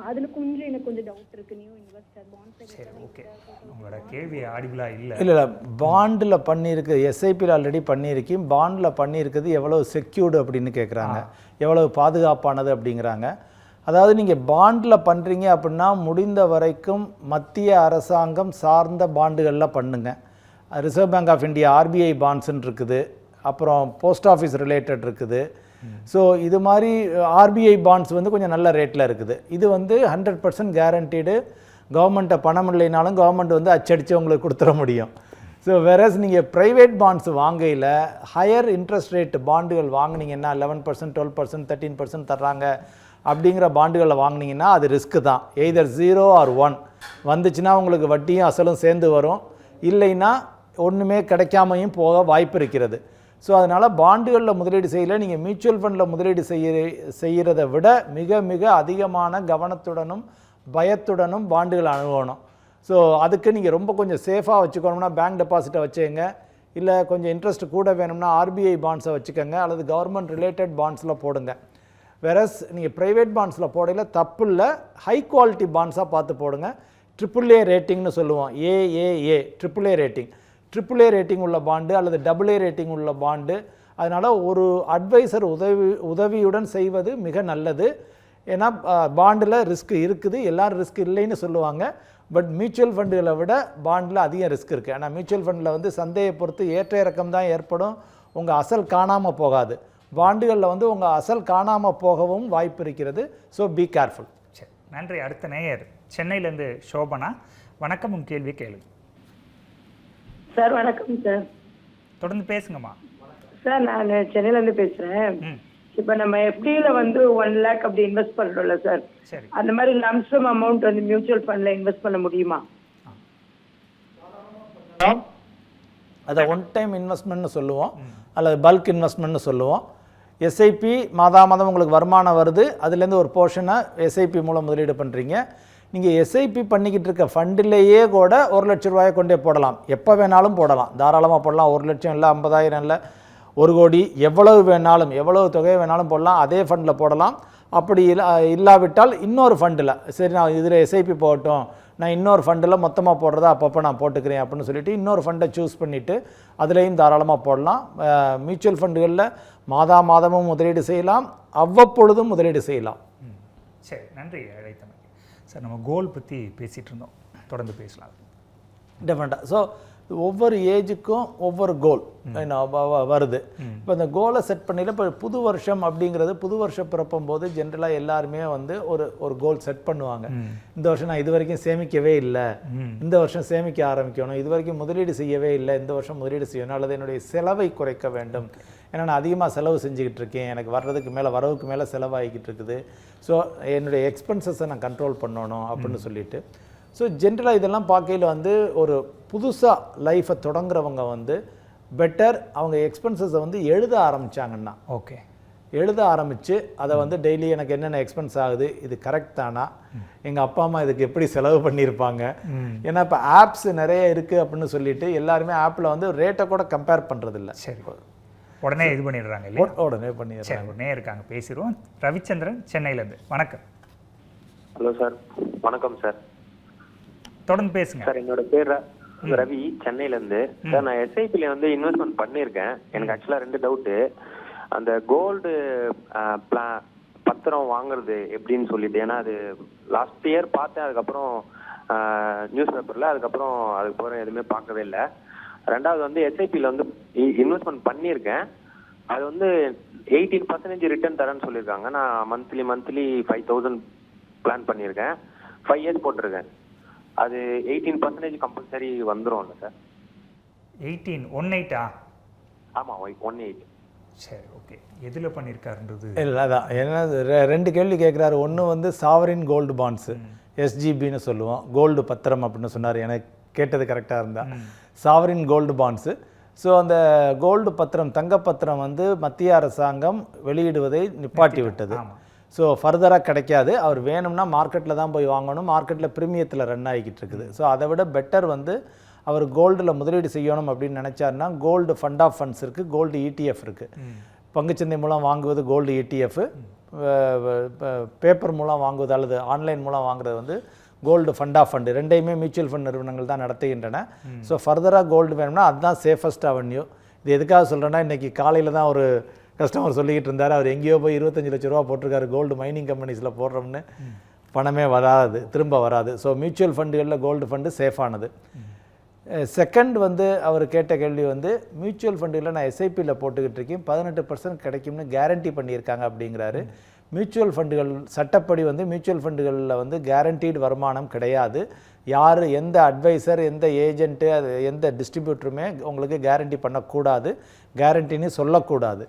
G: அதில் கொஞ்சம் எனக்கு கொஞ்சம் டவுட் இருக்குது. New investor bonds.
A: சரி, ஓகே. உங்களோட கேள்வி ஆடிபிளாக இல்லை.
B: இல்லை பாண்டில் பண்ணியிருக்கு, எஸ்ஐபியில் ஆல்ரெடி பண்ணியிருக்கேன். பாண்டில் பண்ணியிருக்குது எவ்வளோ செக்யூர்டு அப்படின்னு கேட்குறாங்க, எவ்வளோ பாதுகாப்பானது அப்படிங்கிறாங்க. அதாவது நீங்கள் பாண்டில் பண்ணுறீங்க அப்படின்னா முடிந்த வரைக்கும் மத்திய அரசாங்கம் சார்ந்த பாண்டுகளில் பண்ணுங்க. Reserve Bank of India RBI பாண்ட்ஸ்ன்னு இருக்குது, அப்புறம் போஸ்ட் ஆஃபீஸ் ரிலேட்டட் இருக்குது. ஸோ இது மாதிரி ஆர்பிஐ பாண்ட்ஸ் வந்து கொஞ்சம் நல்ல ரேட்டில் இருக்குது. இது வந்து 100% கேரண்டீடு. கவர்மெண்ட்டை பணம் இல்லைனாலும் கவர்மெண்ட் வந்து அச்சடித்து உங்களுக்கு கொடுத்துட முடியும். ஸோ வேறஸ் நீங்கள் ப்ரைவேட் பாண்ட்ஸ் வாங்கையில் ஹையர் இன்ட்ரெஸ்ட் ரேட் பாண்டுகள் வாங்கினீங்கன்னா 11%, 12%, 13% தர்றாங்க அப்படிங்கிற பாண்டுகளை வாங்கினீங்கன்னா அது ரிஸ்க்கு தான். எய்தர் 0 or 1 வந்துச்சுன்னா உங்களுக்கு வட்டியும் அசலும் சேர்ந்து வரும், இல்லைன்னா ஒன்றுமே கிடைக்காமையும் போக வாய்ப்பு இருக்கிறது. ஸோ அதனால் பாண்டுகளில் முதலீடு செய்யலை, நீங்கள் மியூச்சுவல் ஃபண்டில் முதலீடு செய்கிறத விட மிக மிக அதிகமான கவனத்துடனும் பயத்துடனும் பாண்டுகள் அணுகணும். ஸோ அதுக்கு நீங்கள் ரொம்ப கொஞ்சம் சேஃபாக வச்சுக்கணும்னா பேங்க் டெபாசிட்டை வச்சுக்கோங்க, இல்லை கொஞ்சம் இன்ட்ரெஸ்ட் கூட வேணும்னா RBI பாண்ட்ஸை வச்சுக்கோங்க, அல்லது கவர்மெண்ட் ரிலேட்டட் பாண்ட்ஸில் போடுங்க. வேறஸ் நீங்கள் ப்ரைவேட் பாண்ட்ஸில் போடையில் தப்பு இல்லை, ஹை குவாலிட்டி பாண்ட்ஸாக பார்த்து போடுங்க. AAA ரேட்டிங்னு சொல்லுவோம், AAA AAA rating, AAA rating உள்ள பாண்டு அல்லது AA ரேட்டிங் உள்ள பாண்டு. அதனால் ஒரு அட்வைசர் உதவியுடன் செய்வது மிக நல்லது. ஏன்னா பாண்டில் ரிஸ்க் இருக்குது, எல்லோரும் ரிஸ்க் இல்லைன்னு சொல்லுவாங்க, பட் மியூச்சுவல் ஃபண்டுகளை விட பாண்டில் அதிகம் ரிஸ்க் இருக்குது. ஆனால் மியூச்சுவல் ஃபண்டில் வந்து சந்தையை பொறுத்து ஏற்ற இறக்கம் தான் ஏற்படும், உங்கள் அசல் காணாமல் போகாது. பாண்டுகளில் வந்து உங்கள் அசல் காணாமல் போகவும் வாய்ப்பு இருக்கிறது. So be careful.
A: சரி, நன்றி. அடுத்த நேயர் சென்னையிலேருந்து சோபனா. வணக்கம், உன் கேள்வி கேளுங்க.
H: சார் வணக்கம் சார்.
A: தொடர்ந்து பேசுங்கம்மா.
H: சார் நான் சென்னையிலேருந்து பேசுகிறேன். இப்போ நம்ம FDல வந்து 1 lakh அப்படி இன்வெஸ்ட் பண்ணுறோம்ல சார்,
A: சரி,
H: அந்த மாதிரி லம்சம் அமௌண்ட் வந்து மியூச்சுவல் ஃபண்டில் இன்வெஸ்ட் பண்ண முடியுமா?
B: அதை ஒன் டைம் இன்வெஸ்ட்மெண்ட்னு சொல்லுவோம், அல்லது பல்க் இன்வெஸ்ட்மெண்ட்னு சொல்லுவோம். SIP மாதம் உங்களுக்கு வருமானம் வருது, அதுலேருந்து ஒரு போர்ஷனை SIP மூலம் முதலீடு பண்ணுறீங்க. நீங்கள் SIP பண்ணிக்கிட்டு இருக்க ஃபண்டிலேயே கூட 1 லட்ச ரூபாயை கொண்டே போடலாம், எப்போ வேணாலும் போடலாம், தாராளமாக போடலாம். 1 லட்சம் இல்லை, 50,000 இல்லை, 1 கோடி, எவ்வளவு வேணாலும் எவ்வளவு தொகை வேணாலும் போடலாம், அதே ஃபண்டில் போடலாம். அப்படி இல்லாவிட்டால் இன்னொரு ஃபண்டில், சரி நான் இதில் SIP போகட்டும், நான் இன்னொரு ஃபண்டில் மொத்தமாக போடுறதா அப்பப்போ நான் போட்டுக்கிறேன் அப்படின்னு சொல்லிட்டு இன்னொரு ஃபண்டை சூஸ் பண்ணிவிட்டு அதுலேயும் தாராளமாக போடலாம். மியூச்சுவல் ஃபண்டுகளில் மாதமும் முதலீடு செய்யலாம், அவ்வப்பொழுதும் முதலீடு செய்யலாம்.
A: சரி, நன்றி அழைத்தமைக்கு. சார், நம்ம கோல் பற்றி பேசிகிட்டு இருந்தோம், தொடர்ந்து பேசலாம்.
B: டெஃபினட்டாக. ஸோ ஒவ்வொரு ஏஜுக்கும் ஒவ்வொரு கோல் வருது. இப்போ இந்த கோலை செட் பண்ணல, இப்போ புது வருஷம் அப்படிங்கிறது, புது வருஷம் பிறப்பும் போது ஜென்ரலாக எல்லாருமே வந்து ஒரு கோல் செட் பண்ணுவாங்க. இந்த வருஷம் நான் இது வரைக்கும் சேமிக்கவே இல்லை, இந்த வருஷம் சேமிக்க ஆரம்பிக்கணும், இது வரைக்கும் முதலீடு செய்யவே இல்லை, இந்த வருஷம் முதலீடு செய்யணும், அல்லது என்னுடைய செலவை குறைக்க வேண்டும், ஏன்னா நான் அதிகமாக செலவு செஞ்சுக்கிட்டு இருக்கேன், எனக்கு வர்றதுக்கு மேலே வரவுக்கு மேலே செலவாகிக்கிட்டு இருக்குது, ஸோ என்னுடைய எக்ஸ்பென்சஸை நான் கண்ட்ரோல் பண்ணணும் அப்படின்னு சொல்லிட்டு. ஸோ ஜென்ரலாக இதெல்லாம் பார்க்கையில் வந்து ஒரு புதுசாக லைஃப்பை தொடங்குறவங்க வந்து பெட்டர் அவங்க எக்ஸ்பென்சஸை வந்து எழுத ஆரம்பித்தாங்கன்னா,
A: ஓகே,
B: எழுத ஆரம்பித்து அதை வந்து டெய்லி எனக்கு என்னென்ன எக்ஸ்பென்ஸ் ஆகுது, இது கரெக்ட் தானா, எங்கள் அப்பா அம்மா இதுக்கு எப்படி செலவு பண்ணியிருப்பாங்க, ஏன்னா இப்போ ஆப்ஸ் நிறைய இருக்குது அப்படின்னு சொல்லிட்டு எல்லாருமே ஆப்பில் வந்து ரேட்டை கூட கம்பேர் பண்ணுறதில்ல.
A: சரி, உடனே இது பண்ணிடுறாங்க இல்லையா?
B: உடனே பண்ணிடுறாங்க.
A: உடனே இருக்காங்க, பேசிடுவோம். ரவிச்சந்திரன் சென்னையிலேருந்து. வணக்கம்.
I: Hello sir. வணக்கம் சார்.
A: தொடர்ந்து பேசுங்க
I: சார். என்னோட பேர் ரவி, சென்னையிலேருந்து. சார், நான் SIPல வந்து இன்வெஸ்ட்மெண்ட் பண்ணியிருக்கேன். எனக்கு ஆக்சுவலாக 2 டவுட்டு. அந்த கோல்டு பத்திரம் வாங்குறது எப்படின்னு சொல்லிட்டு, ஏன்னா அது லாஸ்ட் இயர் பார்த்தேன், அதுக்கப்புறம் நியூஸ் பேப்பரில், அதுக்கப்புறம் எதுவுமே பார்க்கவே இல்லை. 2வது வந்து SIPல வந்து இன்வெஸ்ட்மெண்ட் பண்ணியிருக்கேன், அது வந்து 18% ரிட்டர்ன் தரேன்னு சொல்லியிருக்காங்க. நான் மந்த்லி 5,000 பிளான் பண்ணியிருக்கேன், 5 இயர்ஸ் போட்டிருக்கேன். அது 18% கம்பல்சரி வந்துடும்ல சார்?
A: 18
I: ஆமாம், 18.
A: சரி, ஓகே. எதில் பண்ணியிருக்காருன்றது
B: இல்லை, அதான் என்ன 2 கேள்வி கேட்குறாரு. ஒன்று வந்து சாவரின் கோல்டு பாண்ட்ஸு, SGBன்னு சொல்லுவோம், கோல்டு பத்திரம் அப்படின்னு சொன்னார். எனக்கு கேட்டது கரெக்டாக இருந்தால் சாவரின் கோல்டு பாண்ட்ஸு. ஸோ அந்த கோல்டு பத்திரம், தங்கப்பத்திரம் வந்து மத்திய அரசாங்கம் வெளியிடுவதை நிப்பாட்டி விட்டது. ஸோ ஃபர்தராக கிடைக்காது, அவர் வேணும்னா மார்க்கெட்டில் தான் போய் வாங்கணும், மார்க்கெட்டில் ப்ரீமியத்தில் ரன் ஆகிக்கிட்டு இருக்குது. ஸோ அதை விட பெட்டர் வந்து அவர் கோல்டில் முதலீடு செய்யணும் அப்படின்னு நினச்சாருன்னா கோல்டு ஃபண்ட் ஆஃப் ஃபண்ட்ஸ் இருக்குது, கோல்டு ETF இருக்குது. பங்குச்சந்தை மூலம் வாங்குவது கோல்டு ETF, பேப்பர் மூலம் வாங்குவது அல்லது ஆன்லைன் மூலம் வாங்குறது வந்து கோல்டு ஃபண்ட் ஆஃப் ஃபண்டு. 2யுமே மியூச்சுவல் ஃபண்ட் நிறுவனங்கள் தான் நடத்துகின்றன. ஸோ ஃபர்தராக கோல்டு வேணும்னா அதுதான் சேஃபஸ்ட் அவென்யூ. இது எதுக்காக சொல்கிறேன்னா, இன்றைக்கி காலையில் தான் ஒரு கஸ்டமர் சொல்லிக்கிட்டு இருந்தார், அவர் எங்கேயோ போய் 25 லட்ச ரூபா போட்டிருக்காரு கோல்டு மைனிங் கம்பெனிஸில் போடுறோம்னு, பணமே வராது, திரும்ப வராது. ஸோ மியூச்சுவல் ஃபண்டுகளில் கோல்டு ஃபண்டு சேஃபானது. செகண்ட் வந்து அவர் கேட்ட கேள்வி வந்து மியூச்சுவல் ஃபண்டுகளில் நான் SIPயில் போட்டுக்கிட்டு இருக்கேன், 18% கிடைக்கும்னு கேரண்டி பண்ணியிருக்காங்க அப்படிங்கிறாரு. மியூச்சுவல் ஃபண்டுகள் சட்டப்படி வந்து மியூச்சுவல் ஃபண்டுகளில் வந்து கேரண்டீடு வருமானம் கிடையாது. யார் எந்த அட்வைசர் எந்த ஏஜென்ட்டு அது எந்த டிஸ்ட்ரிபியூட்டருமே உங்களுக்கு கேரண்டி பண்ணக்கூடாது, கேரண்டின்னு சொல்லக்கூடாது.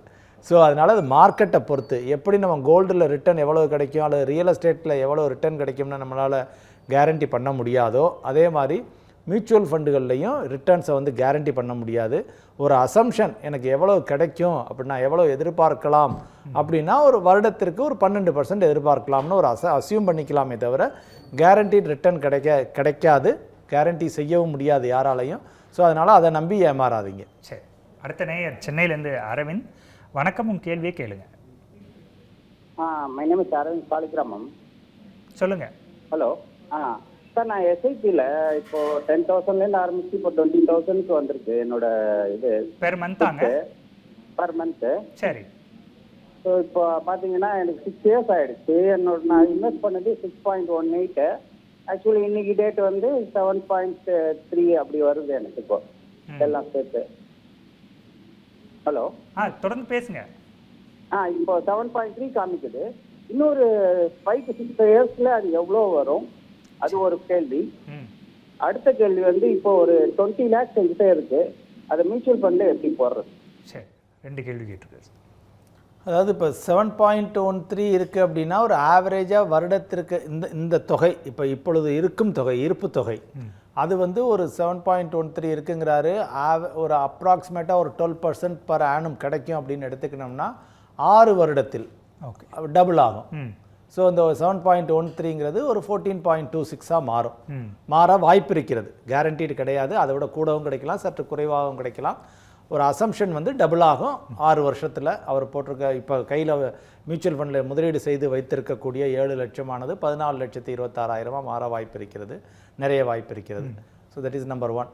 B: ஸோ அதனால் அது மார்க்கெட்டை பொறுத்து எப்படி நம்ம கோல்டில் ரிட்டர்ன் எவ்வளோ கிடைக்கும் அல்லது ரியல் எஸ்டேட்டில் எவ்வளோ ரிட்டர்ன் கிடைக்கும்னு நம்மளால் கேரண்டி பண்ண முடியாதோ அதே மாதிரி மியூச்சுவல் ஃபண்டுகள்லையும் ரிட்டர்ன்ஸை வந்து கேரண்டி பண்ண முடியாது. ஒரு அசம்ஷன் எனக்கு எவ்வளோ கிடைக்கும் அப்படின்னா எவ்வளோ எதிர்பார்க்கலாம் அப்படின்னா ஒரு வருடத்திற்கு ஒரு 12% எதிர்பார்க்கலாம்னு ஒரு அசியூம் பண்ணிக்கலாமே தவிர கேரண்டீட் ரிட்டர்ன் கிடைக்காது, கேரண்டி செய்யவும் முடியாது யாராலையும். ஸோ அதனால் அதை நம்பி ஏமாறாதீங்க.
A: சரி, அடுத்த நேயர் சென்னையிலேருந்து அரவிந்த். வணக்கம், உன் கேள்வியை கேளுங்க.
J: My name is Aravind Saligramam.
A: சொல்லுங்க.
J: ஹலோ. சார், நான் எஸ்ஐபியில் இப்போ 10,000லேருந்து ஆரம்பிச்சு இப்போ 20,000க்கு வந்திருக்கு என்னோட இது
A: பெர் மந்த்தாங்க?
J: Per month.
A: சரி.
J: ஸோ இப்போ பார்த்தீங்கன்னா எனக்கு 6 years ஆகிடுச்சு. நான் இன்வெஸ்ட் பண்ணது 6.18. ஆக்சுவலி இன்னைக்கு டேட் வந்து 7.3 அப்படி வருது எனக்கு இப்போ எல்லாம் சேர்த்து. ஹலோ.
A: தொடர்ந்து பேசுங்க.
J: இப்போ 7.3 காமிக்குது. இன்னொரு 5 to 6 yearsல அது எவ்வளோ வரும்? அது ஒரு கேள்வி. அடுத்த கேள்வி வந்து இப்போ ஒரு 20 lakhs என்கிட்ட இருக்கு, அதை மியூச்சுவல் ஃபண்டில் எப்படி போடுறது?
A: சரி, 2 கேள்வி கேட்டிருக்கு.
B: அதாவது இப்போ 7.13 இருக்குது அப்படின்னா ஒரு ஆவரேஜாக வருடத்திற்கு இந்த தொகை இப்பொழுது இருக்கும் தொகை இருப்பு தொகை அது வந்து ஒரு 7.13 இருக்குங்கிறாரு. ஒரு அப்ராக்சிமேட்டாக ஒரு 12% பர் ஆனம் கிடைக்கும் அப்படின்னு எடுத்துக்கணும்னா 6 வருடத்தில் டபுள் ஆகும். ஸோ இந்த 7.13ங்கிறது ஒரு 14.26 மாற வாய்ப்பு இருக்கிறது. கேரண்டீடு கிடையாது, அதை விட கூடவும் கிடைக்கலாம், சற்று குறைவாகவும் கிடைக்கலாம். ஒரு அசம்ஷன் வந்து டபுள் ஆகும் 6 வருஷத்தில். அவர் போட்டிருக்க இப்போ கையில் மியூச்சுவல் ஃபண்டில் முதலீடு செய்து வைத்திருக்கக்கூடிய 7 லட்சமானது 14,26,000 மாற வாய்ப்பு இருக்கிறது, நிறைய வாய்ப்பு இருக்கிறது. So that is number 1.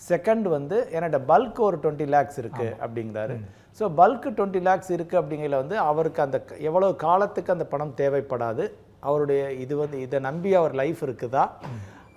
B: Second வந்து என்னோட பல்க் ஒரு 20 lakhs இருக்குது அப்படிங்கிறாரு. ஸோ பல்க் 20 lakhs இருக்குது அப்படிங்கிறத வந்து அவருக்கு அந்த எவ்வளோ காலத்துக்கு அந்த பணம் தேவைப்படாது, அவருடைய இது வந்து இதை நம்பி அவர் லைஃப் இருக்குதா,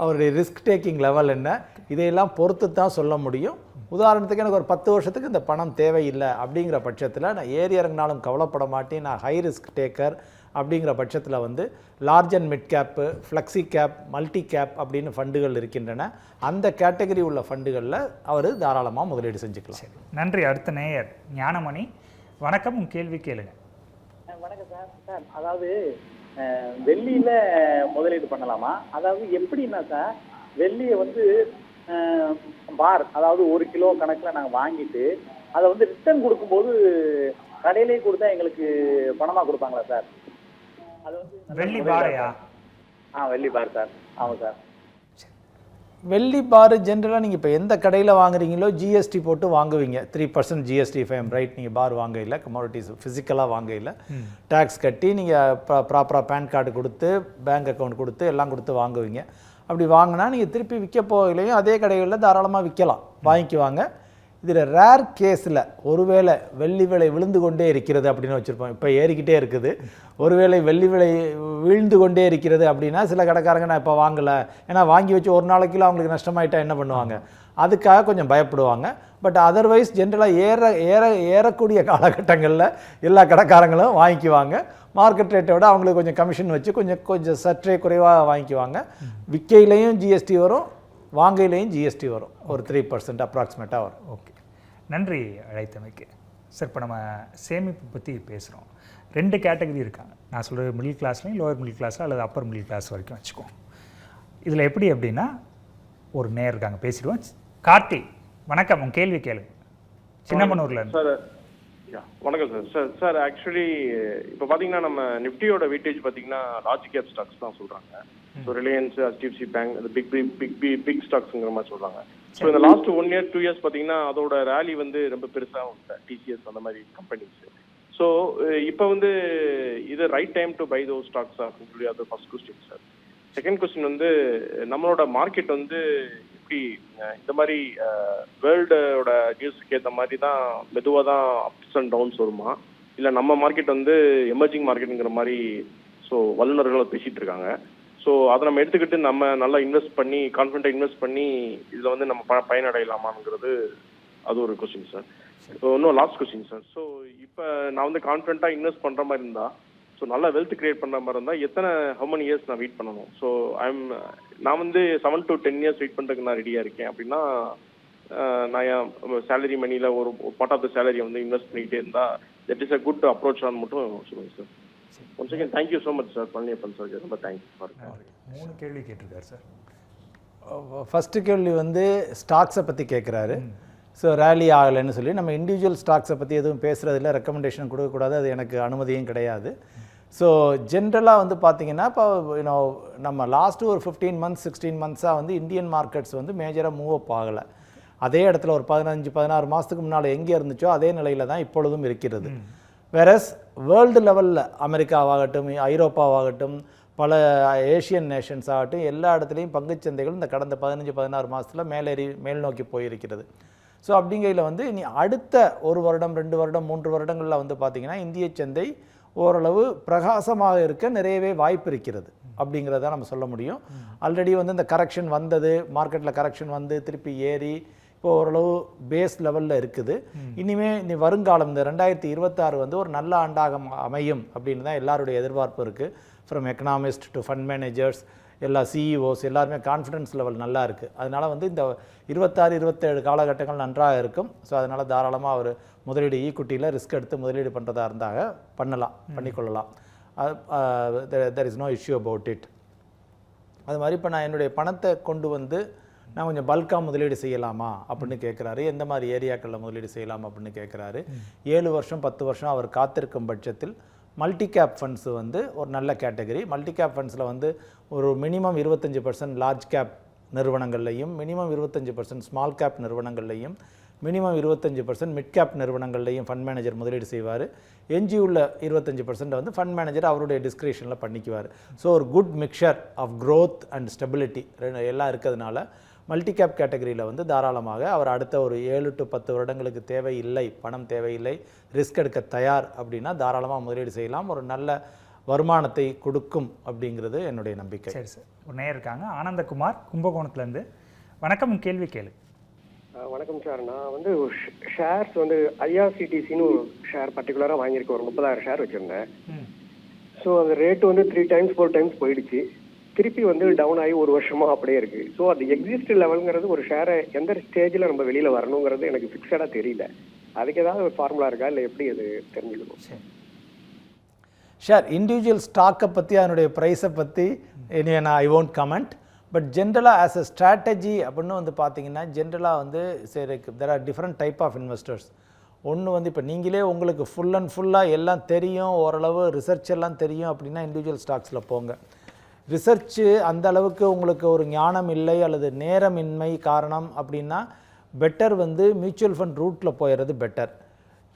B: அவருடைய ரிஸ்க் டேக்கிங் லெவல் என்ன, இதையெல்லாம் பொறுத்து தான் சொல்ல முடியும். உதாரணத்துக்கு எனக்கு ஒரு 10 வருஷத்துக்கு இந்த பணம் தேவையில்லை அப்படிங்கிற பட்சத்தில் நான் ஏறி இறங்கினாலும் கவலைப்பட மாட்டேன், நான் ஹை ரிஸ்க் டேக்கர் அப்படிங்கிற பட்சத்தில் வந்து large and mid gap, flexi gap, multi cap அப்படின்னு ஃபண்டுகள் இருக்கின்றன. அந்த கேட்டகரி உள்ள ஃபண்டுகளில் அவர் தாராளமாக முதலீடு செஞ்சுக்கலாம்.
A: நன்றி. அடுத்த நேயர் ஞானமணி. வணக்கம், உன் கேள்வி கேளுங்க.
K: வணக்கம் சார். சார், அதாவது வெள்ளியில் முதலீடு பண்ணலாமா? அதாவது எப்படின்னா சார், வெள்ளியை வந்து பார், அதாவது 1 கிலோ கணக்கில் நாங்கள் வாங்கிட்டு அதை வந்து ரிட்டர்ன் கொடுக்கும்போது கடையிலேயே கொடுத்தா எங்களுக்கு பணமாக கொடுப்பாங்களா சார்? அது வந்து
A: வெள்ளி பாரையா?
K: வெள்ளி பார் சார். ஆமாம் சார்.
B: வெள்ளி பார் ஜென்ரலாக நீங்கள் இப்போ எந்த கடையில் வாங்குறீங்களோ ஜிஎஸ்டி போட்டு வாங்குவீங்க. 3% ஜிஎஸ்டி ஃபைம் ரைட். நீங்கள் பார் வாங்கையில் கமோடிட்டிஸ் ஃபிசிக்கலாக வாங்கையில் டேக்ஸ் கட்டி நீங்கள் ப்ராப்பராக பேன் கார்டு கொடுத்து பேங்க் அக்கௌண்ட் கொடுத்து எல்லாம் கொடுத்து வாங்குவீங்க. அப்படி வாங்கினா நீங்கள் திருப்பி விற்க போகலையும் அதே கடைகளில் தாராளமாக விற்கலாம், வாங்கிக்குவாங்க. இதில் ரேர் கேஸில் ஒருவேளை வெள்ளி விலை விழுந்து கொண்டே இருக்கிறது அப்படின்னு வச்சுருப்போம், இப்போ ஏறிக்கிட்டே இருக்குது, ஒருவேளை வெள்ளி விலை வீழ்ந்து கொண்டே இருக்கிறது அப்படின்னா சில கடைக்காரங்க நான் இப்போ வாங்கலை, ஏன்னா வாங்கி வச்சு ஒரு நாளைக்குள்ள அவங்களுக்கு நஷ்டமாயிட்டா என்ன பண்ணுவாங்க, அதுக்காக கொஞ்சம் பயப்படுவாங்க. பட் அதர்வைஸ் ஜென்ரலாக ஏறக்கூடிய காலகட்டங்களில் எல்லா கடைக்காரங்களும் வாங்கிக்குவாங்க. மார்க்கெட் ரேட்டை விட அவங்களுக்கு கொஞ்சம் கமிஷன் வச்சு கொஞ்சம் சற்றே குறைவாக வாங்கிக்குவாங்க. விற்கையிலையும் ஜிஎஸ்டி வரும், வாங்கையிலையும் ஜிஎஸ்டி வரும், ஒரு 3% அப்ராக்சிமேட்டாக வரும்.
A: ஓகே, நன்றி அழைத்தமைக்கு. சார், இப்போ நம்ம சேமிப்பு பற்றி பேசுகிறோம். 2 கேட்டகரி இருக்காங்க. நான் சொல்கிறது மிடில் கிளாஸ்லையும் லோவர் மிடில் கிளாஸில் அல்லது அப்பர் மிடில் கிளாஸ் வரைக்கும் வச்சுக்குவோம். இதில் எப்படி அப்படின்னா ஒரு நேர் இருக்காங்க, பேசிடுவோம். கார்த்தி, வணக்கம், உன் கேள்வி கேளுங்க. சின்னமனூர்ல இருந்து.
L: சார், வணக்கம் சார். சார் சார் ஆக்சுவலி இப்போ பார்த்தீங்கன்னா நம்ம நிஃப்டியோட வெயிட்டேஜ் பார்த்தீங்கன்னா லார்ஜ் கேப் ஸ்டாக்ஸ் தான் சொல்கிறாங்க. ஸோ ரிலையன்ஸ், HDFC பேங்க், இந்த பிக் ஸ்டாக்ஸுங்கிற மாதிரி சொல்கிறாங்க. ஸோ இந்த லாஸ்ட் 1 year 2 years பார்த்தீங்கன்னா அதோட ரேலி வந்து ரொம்ப பெருசாக இல்லை, TCS அந்த மாதிரி கம்பெனிஸ். ஸோ இப்போ வந்து இது right time to buy those stocks அப்படின்னு சொல்லி அது ஃபர்ஸ்ட் கொஸ்டின் சார். செகண்ட் கொஸ்டின் வந்து நம்மளோட மார்க்கெட் வந்து எப்படி இந்த மாதிரி வேர்ல்டோட நியூஸுக்கு ஏற்ற மாதிரி தான் மெதுவாக தான் அப்ஸ் அண்ட் டவுன்ஸ் வருமா, இல்லை நம்ம மார்க்கெட் வந்து எமர்ஜிங் மார்க்கெட்டுங்கிற மாதிரி ஸோ வல்லுநர்களை பேசிகிட்டு இருக்காங்க. ஸோ அதை நம்ம எடுத்துக்கிட்டு நம்ம நல்லா இன்வெஸ்ட் பண்ணி கான்ஃபிடென்ட்டாக இன்வெஸ்ட் பண்ணி இதில் வந்து நம்ம பயனடையலாமாங்கிறது அது ஒரு கொஸ்டின் சார். ஸோ இன்னும் லாஸ்ட் கொஸ்டின் சார். ஸோ இப்போ நான் வந்து கான்ஃபிடென்ட்டாக இன்வெஸ்ட் பண்ணுற மாதிரி இருந்தால் ஸோ நல்லா வெல்த் கிரியேட் பண்ணுற மாதிரி இருந்தால் how many years நான் வெயிட் பண்ணணும்? ஸோ நான் வந்து 7 to 10 years வெயிட் பண்ணுறதுக்கு நான் ரெடியாக இருக்கேன் அப்படின்னா நான் என் சேலரி மணியில் ஒரு பார்ட் ஆஃப் த சேலரியை வந்து இன்வெஸ்ட் பண்ணிக்கிட்டே இருந்தால் தட் இஸ் அ குட் அப்ரோச்சான்னு மட்டும் சொல்லுங்கள் sir. Once again thank you so much sir Palaniappan sir, ரொம்ப தேங்க்யூ ஃபார்
A: 3 கேள்வி கேட்டிருக்காரு சார்.
B: ஃபஸ்ட்டு கேள்வி வந்து ஸ்டாக்ஸை பற்றி கேட்குறாரு. ஸோ ரேலி ஆகலைன்னு சொல்லி நம்ம இண்டிவிஜுவல் ஸ்டாக்ஸை பற்றி எதுவும் பேசுகிறதில்ல, ரெக்கமெண்டேஷன் கொடுக்கக்கூடாது, அது எனக்கு அனுமதியும் கிடையாது. ஸோ ஜென்ரலாக வந்து பார்த்திங்கன்னா இப்போ நம்ம லாஸ்ட்டு ஒரு 15 months 16 months வந்து இந்தியன் மார்க்கெட்ஸ் வந்து மேஜராக மூவ் அப் ஆகலை. அதே இடத்துல ஒரு 15-16 மாதத்துக்கு முன்னால் எங்கே இருந்துச்சோ அதே நிலையில் தான் இப்பொழுதும் இருக்கிறது. வேறஸ் வேர்ல்டு லெவலில் அமெரிக்காவாகட்டும் ஐரோப்பாவாகட்டும் பல ஏஷியன் நேஷன்ஸ் ஆகட்டும் எல்லா இடத்துலையும் பங்குச்சந்தைகள் இந்த கடந்த 15-16 மாதத்தில் மேல் நோக்கி போயிருக்கிறது. ஸோ அப்படிங்கையில் வந்து இனி அடுத்த 1 வருடம் 2 வருடம் 3 வருடங்களில் வந்து பார்த்திங்கன்னா இந்திய சந்தை ஓரளவு பிரகாசமாக இருக்க நிறையவே வாய்ப்பு இருக்கிறது அப்படிங்கிறத நம்ம சொல்ல முடியும். ஆல்ரெடி வந்து இந்த கரெக்ஷன் வந்தது, மார்க்கெட்டில் கரெக்ஷன் வந்து திருப்பி ஏறி இப்போ ஓரளவு பேஸ் லெவலில் இருக்குது. இனி வருங்காலம் இந்த 2026 வந்து ஒரு நல்ல ஆண்டாக அமையும் அப்படின்னு தான் எல்லாருடைய எதிர்பார்ப்பு இருக்குது. From economist to fund managers எல்லா சிஇஓஸ் எல்லாருமே கான்ஃபிடன்ஸ் லெவல் நல்லா இருக்குது. அதனால் வந்து இந்த 26-27 காலகட்டங்கள் நன்றாக இருக்கும். ஸோ அதனால் தாராளமாக ஒரு முதலீடு ஈக்குட்டியில் ரிஸ்க் எடுத்து முதலீடு பண்ணுறதா இருந்தாக பண்ணிக்கொள்ளலாம். There is no issue about it. அது மாதிரி இப்போ நான் என்னுடைய பணத்தை கொண்டு வந்து நான் கொஞ்சம் பல்காக முதலீடு செய்யலாமா அப்படின்னு கேட்குறாரு. எந்த மாதிரி ஏரியாக்களில் முதலீடு செய்யலாம் அப்படின்னு கேட்குறாரு. 7 வருஷம் 10 வருஷம் அவர் காத்திருக்கும் பட்சத்தில் மல்டி கேப் ஃபண்ட்ஸ் வந்து ஒரு நல்ல கேட்டகரி. மல்டி கேப் ஃபண்ட்ஸில் வந்து ஒரு மினிமம் 25% லார்ஜ் கேப் நிறுவனங்கள்லையும் மினிமம் 25% ஸ்மால் கேப் நிறுவனங்கள்லையும் மினிமம் 25% மிட் கேப் நிறுவனங்கள்லையும் ஃபண்ட் மேனேஜர் முதலீடு செய்வார். எஞ்சியுள்ள 25% வந்து ஃபண்ட் மேனேஜர் அவருடைய டிஸ்கிரிப்ஷனில் பண்ணிக்குவார். ஸோ ஒரு good mixture of growth and stability எல்லாம் இருக்கிறதுனால மல்டி கேப் கேட்டகரியில் வந்து தாராளமாக அவர் அடுத்த ஒரு 7 to 10 வருடங்களுக்கு தேவையில்லை, பணம் தேவையில்லை, ரிஸ்க் எடுக்க தயார் அப்படின்னா தாராளமாக முதலீடு செய்யலாம். ஒரு நல்ல வருமானத்தை கொடுக்கும் அப்படிங்கிறது என்னுடைய நம்பிக்கை.
A: சரி சார், ஒரு நேயர் இருக்காங்க, ஆனந்தகுமார் கும்பகோணத்துலேருந்து. வணக்கம், கேள்வி கேளு.
M: வணக்கம் சார், நான் வந்து ஷேர்ஸ் வந்து ஐஆர்சிடிசின்னு ஒரு ஷேர் பர்டிகுலராக வாங்கியிருக்கேன். ஒரு 30,000 ஷேர் வச்சுருந்தேன். ஸோ அந்த ரேட்டு வந்து 3 times 4 times போயிடுச்சு. திருப்பி வந்து டவுன் ஆகி 1 வருஷமா அப்படியே இருக்கு. ஸோ அது எக்ஸிஸ்ட் லெவலுங்கிறது ஒரு ஷேரை எந்த ஸ்டேஜில் நம்ம வெளியில் வரணுங்கிறது எனக்கு ஃபிக்ஸடாக தெரியல. அதுக்கு ஏதாவது ஒரு ஃபார்முலா இருக்கா, இல்லை எப்படி அது தெரிஞ்சுக்கணும்?
B: ஷேர் இண்டிவிஜுவல் ஸ்டாக்கை பற்றி அதனுடைய ப்ரைஸை பற்றி நான் ஐ ஒன்ட் கமெண்ட். பட் ஜென்ரலாக ஆஸ் அ ஸ்ட்ராட்டஜி அப்படின்னு வந்து பார்த்தீங்கன்னா ஜென்ரலாக வந்து சரி there are different type of investors. ஒன்று வந்து இப்போ நீங்களே உங்களுக்கு ஃபுல் அண்ட் ஃபுல்லாக எல்லாம் தெரியும், ஓரளவு ரிசர்ச் எல்லாம் தெரியும் அப்படின்னா இண்டிவிஜுவல் ஸ்டாக்ஸில் போங்க. ரிசர்ச்சு அந்த அளவுக்கு உங்களுக்கு ஒரு ஞானம் இல்லை அல்லது நேரமின்மை காரணம் அப்படின்னா பெட்டர் வந்து மியூச்சுவல் ஃபண்ட் ரூட்டில் போயிடுறது பெட்டர்.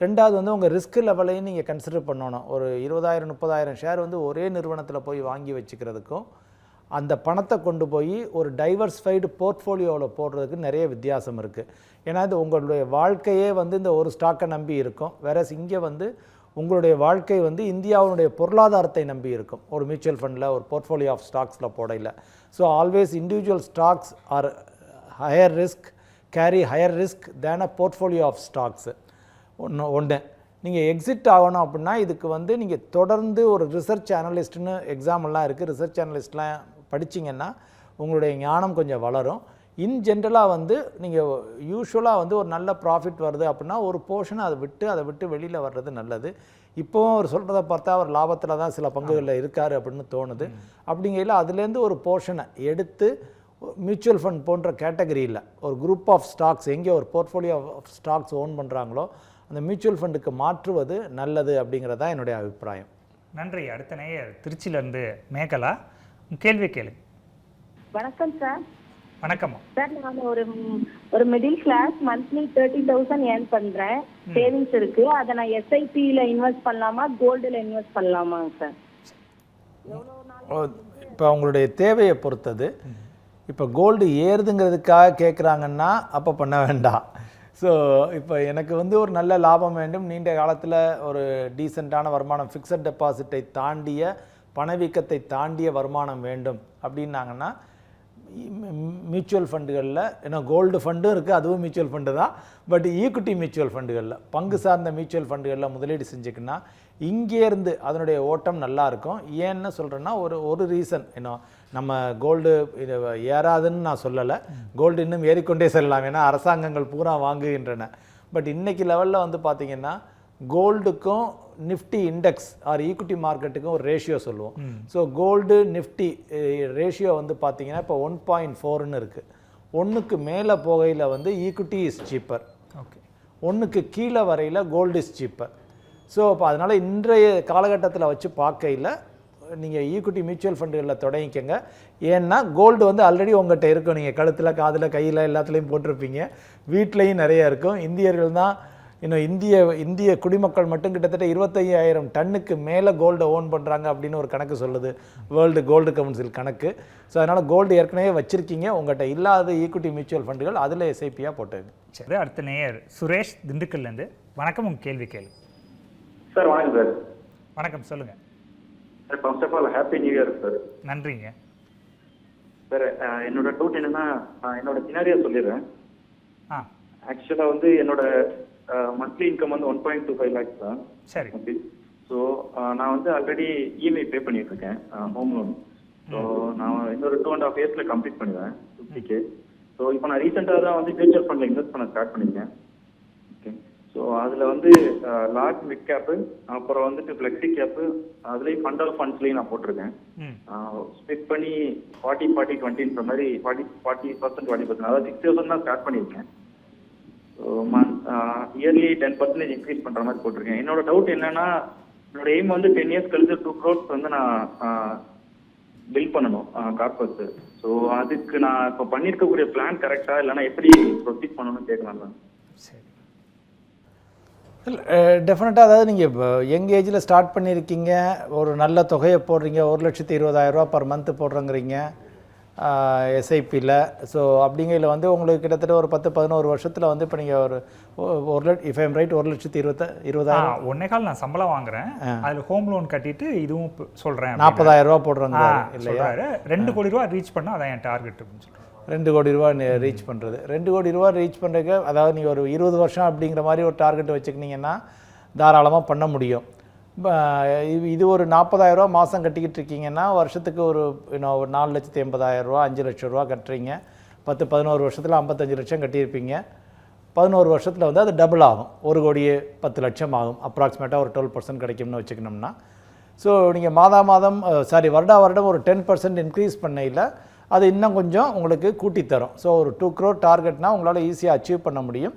B: ரெண்டாவது வந்து உங்கள் ரிஸ்க் லெவலையும் நீங்கள் கன்சிடர் பண்ணணும். ஒரு 20,000-30,000 ஷேர் வந்து ஒரே நிறுவனத்தில் போய் வாங்கி வச்சுக்கிறதுக்கும் அந்த பணத்தை கொண்டு போய் ஒரு டைவர்ஸ்ஃபைடு போர்ட்ஃபோலியோவில் போடுறதுக்கு நிறைய வித்தியாசம் இருக்குது. ஏன்னா இது உங்களுடைய வாழ்க்கையே வந்து இந்த ஒரு ஸ்டாக்கை நம்பி இருக்கும். வேறஸ் இங்கே வந்து உங்களுடைய வாழ்க்கை வந்து இந்தியாவுடைய பொருளாதாரத்தை நம்பி இருக்கும். ஒரு மியூச்சுவல் ஃபண்டில் ஒரு போர்ட்ஃபோலியோ ஆஃப் ஸ்டாக்ஸில் போடையில். So always individual stocks are higher risk, carry higher risk than a portfolio of stocks. ஒன்று நீங்கள் எக்ஸிட் ஆகணும் அப்படின்னா இதுக்கு வந்து நீங்கள் தொடர்ந்து ஒரு ரிசர்ச் அனலிஸ்ட்னு எக்ஸாமெல்லாம் இருக்குது. ரிசர்ச் அனலிஸ்ட்லாம் படிச்சிங்கன்னா உங்களுடைய ஞானம் கொஞ்சம் வளரும். இன் ஜென்ரலாக வந்து நீங்கள் யூஸ்வலாக வந்து ஒரு நல்ல ப்ராஃபிட் வருது அப்படின்னா ஒரு போர்ஷனை அதை விட்டு வெளியில் வர்றது நல்லது. இப்போவும் அவர் சொல்கிறத பார்த்தா அவர் லாபத்தில் தான் சில பங்குகளில் இருக்கார் அப்படின்னு தோணுது. அப்படிங்கையில் அதுலேருந்து ஒரு போர்ஷனை எடுத்து மியூச்சுவல் ஃபண்ட் போன்ற கேட்டகரியில் ஒரு குரூப் ஆஃப் ஸ்டாக்ஸ் எங்கே ஒரு போர்ட்ஃபோலியோ ஆஃப் ஸ்டாக்ஸ் ஓன் பண்ணுறாங்களோ அந்த மியூச்சுவல் ஃபண்டுக்கு மாற்றுவது நல்லது அப்படிங்கிறது தான் என்னுடைய அபிப்பிராயம்.
A: நன்றி. அடுத்த நேயர் திருச்சியிலேருந்து மேகலா, கேள்வி கேளு.
N: வணக்கம் சார்.
A: வணக்கம்
N: சார், நான் ஒரு மிடில் கிளாஸ் மந்த்லி 30,000 ஏர்ன் பண்றேன். சேவிங்ஸ் இருக்கு. அதை நான் எஸ்ஐபியில் இன்வெஸ்ட் பண்ணலாமா, கோல்டில் இன்வெஸ்ட் பண்ணலாமா சார்?
B: இப்போ அவங்களுடைய தேவையை பொறுத்தது. இப்போ கோல்டு ஏறுதுங்கிறதுக்காக கேட்குறாங்கன்னா அப்போ பண்ண வேண்டாம். ஸோ இப்போ எனக்கு வந்து ஒரு நல்ல லாபம் வேண்டும், நீண்ட காலத்தில் ஒரு டீசெண்டான வருமானம், ஃபிக்ஸட் டெபாசிட்டை தாண்டிய பணவீக்கத்தை தாண்டிய வருமானம் வேண்டும் அப்படின்னாங்கன்னா மியூச்சுவல் ஃபண்டுகளில், ஏன்னா கோல்டு ஃபண்டும் இருக்குது, அதுவும் மியூச்சுவல் ஃபண்டு தான். பட் ஈக்விட்டி மியூச்சுவல் ஃபண்டுகளில், பங்கு சார்ந்த மியூச்சுவல் ஃபண்டுகளில் முதலீடு செஞ்சுக்கின்னா இங்கேருந்து அதனுடைய ஓட்டம் நல்லா இருக்கும். ஏன்னு சொல்கிறேன்னா ஒரு ரீசன் இன்னும் நம்ம கோல்டு இது ஏறாதுன்னு நான் சொல்லலை, கோல்டு இன்னும் ஏறிக்கொண்டே செல்லலாம், ஏன்னா அரசாங்கங்கள் பூரா வாங்குகின்றன. பட் இன்றைக்கி லெவலில் வந்து பார்த்திங்கன்னா கோல்டுக்கும் நிஃப்டி இண்டெக்ஸ் ஆர் ஈக்விட்டி மார்க்கெட்டுக்கும் ஒரு ரேஷியோ சொல்லுவோம். ஸோ கோல்டு நிஃப்டி ரேஷியோ வந்து பார்த்திங்கன்னா இப்போ 1.4ன்னு இருக்குது. 1க்கு மேலே போகையில் வந்து ஈக்விட்டி இஸ் சீப்பர்,
A: ஓகே,
B: 1க்கு கீழே வரையில் கோல்டு இஸ் சீப்பர். ஸோ இப்போ அதனால் இன்றைய காலகட்டத்தில் வச்சு பார்க்கையில் நீங்கள் ஈக்விட்டி மியூச்சுவல் ஃபண்டுகளில் தொடங்கிக்கங்க. ஏன்னா கோல்டு வந்து ஆல்ரெடி உங்கள்கிட்ட இருக்கும், நீங்கள் கழுத்தில் காதில் கையில் எல்லாத்துலேயும் போட்டிருப்பீங்க, வீட்லேயும் நிறைய இருக்கும். இந்தியர்கள் தான் இன்னும் இந்திய குடிமக்கள் மட்டும் கிட்டத்தட்ட 25,000 டன்னுக்கு மேலே கோல்டை ஓன் பண்ணுறாங்க அப்படின்னு ஒரு கணக்கு சொல்லுது வேர்ல்டு கோல்டு கவுன்சில் கணக்கு. ஸோ அதனால் கோல்டு ஏற்கனவே வச்சுருக்கீங்க, உங்கள்கிட்ட இல்லாத ஈக்விட்டி மியூச்சுவல் ஃபண்டுகள் அதில் எஸ்ஐபியாக போட்டுங்க.
A: சரி, அடுத்த நேயர் சுரேஷ் திண்டுக்கல்லேருந்து. வணக்கம், உங்கள் கேள்வி கேள்வி.
O: சார் வணக்கம் சார்.
A: வணக்கம், சொல்லுங்கள்
O: sir. First of all happy new year sir.
A: நன்றிங்க
O: சார். என்னோட டவுட் என்னன்னா, என்னோட சினாரியா சொல்லிடுறேன். ஆக்சுவலாக வந்து என்னோட மந்த்லி இன்கம் வந்து 1.25 lakhs தான்.
A: சரி.
O: ஓகே. ஸோ நான் வந்து ஆல்ரெடி இஎம்ஐ பே பண்ணிட்டு இருக்கேன், ஹோம் லோன். ஸோ நான் இன்னொரு 2.5 yearsல கம்ப்ளீட் பண்ணுவேன் 50K. ஸோ இப்போ நான் ரீசெண்டாக தான் வந்து மியூச்சுவல் ஃபண்டில் இன்வெஸ்ட் பண்ண ஸ்டார்ட் பண்ணியிருக்கேன். ஓகே. ஸோ அதில் வந்து லார்ஜ் மிட் கேப்பு, அப்புறம் வந்துட்டு ஃப்ளெக்ஸி கேப்பு, அதுலேயும் ஃபண்ட் ஆஃப் ஃபண்ட்ஸ்லேயும் நான் போட்டிருக்கேன். ஸ்பிட் பண்ணி 40-40-20ன்ற மாதிரி 40% 20%, அதாவது 6,000 தான் ஸ்டார்ட் பண்ணியிருக்கேன். ஸோ இயர்லி 10% இன்க்ரீஸ் பண்ணுற மாதிரி போட்டிருக்கேன். என்னோட டவுட் என்னன்னா, என்னோட எய்ம் வந்து 10 years கழிச்சு 2 crores வந்து நான் பில் பண்ணணும் கார்பஸ். ஸோ அதுக்கு நான் இப்போ பண்ணியிருக்கக்கூடிய பிளான் கரெக்டா, இல்லைன்னா எப்படி ப்ரொசீட் பண்ணணும்னு கேட்கலாம் தான்.
A: சரி,
B: டெஃபினட்டாக அதாவது நீங்கள் இப்போ யங் ஏஜில் ஸ்டார்ட் பண்ணியிருக்கீங்க, ஒரு நல்ல தொகையை போடுறீங்க, 1,20,000 ரூபா பர் மந்த்து போடுறேங்கிறீங்க எஸ்ஐபியில். ஸோ அப்படிங்கையில் வந்து உங்களுக்கு கிட்டத்தட்ட ஒரு 10-11 வருஷத்தில் வந்து இப்போ நீங்கள் ஒரு இஃப் ஐம் ரைட் 1,20,000
A: 1.25 நான் சம்பளம் வாங்குறேன், அதில் ஹோம் லோன் கட்டிட்டு இதுவும் சொல்கிறேன்
B: 40,000 ரூபா போடுறாங்க இல்லையா?
A: 2 கோடி ரூபா ரீச் பண்ணால் அதான் என் டார்கெட் அப்படின்னு சொல்கிறேன்.
B: 2 கோடி ரூபா ரீச் பண்ணுறது, 2 கோடி ரூபா ரீச் பண்ணுறதுக்கு அதாவது நீங்கள் ஒரு 20 வருஷம் அப்படிங்கிற மாதிரி ஒரு டார்கெட் வச்சுக்கினீங்கன்னா தாராளமாக பண்ண முடியும். இது ஒரு 40,000 ரூபா மாதம் கட்டிக்கிட்டு இருக்கீங்கன்னா வருஷத்துக்கு ஒரு 4,80,000 ரூபா 5 லட்சம் ரூபா கட்டுறீங்க. 10-11 வருஷத்தில் 55 லட்சம் கட்டியிருப்பீங்க. 11 வருஷத்தில் வந்து அது டபுள் ஆகும், 1,10,00,000 ஆகும். அப்ராக்சிமேட்டாக ஒரு 12% கிடைக்கும்னு வச்சுக்கணும்னா. ஸோ நீங்கள் மாதம் வருடம் ஒரு 10% இன்க்ரீஸ் பண்ணையில் அது இன்னும் கொஞ்சம் உங்களுக்கு கூட்டித்தரும். ஸோ ஒரு 2 crore டார்கெட்னால் உங்களால் ஈஸியாக அச்சீவ் பண்ண முடியும்.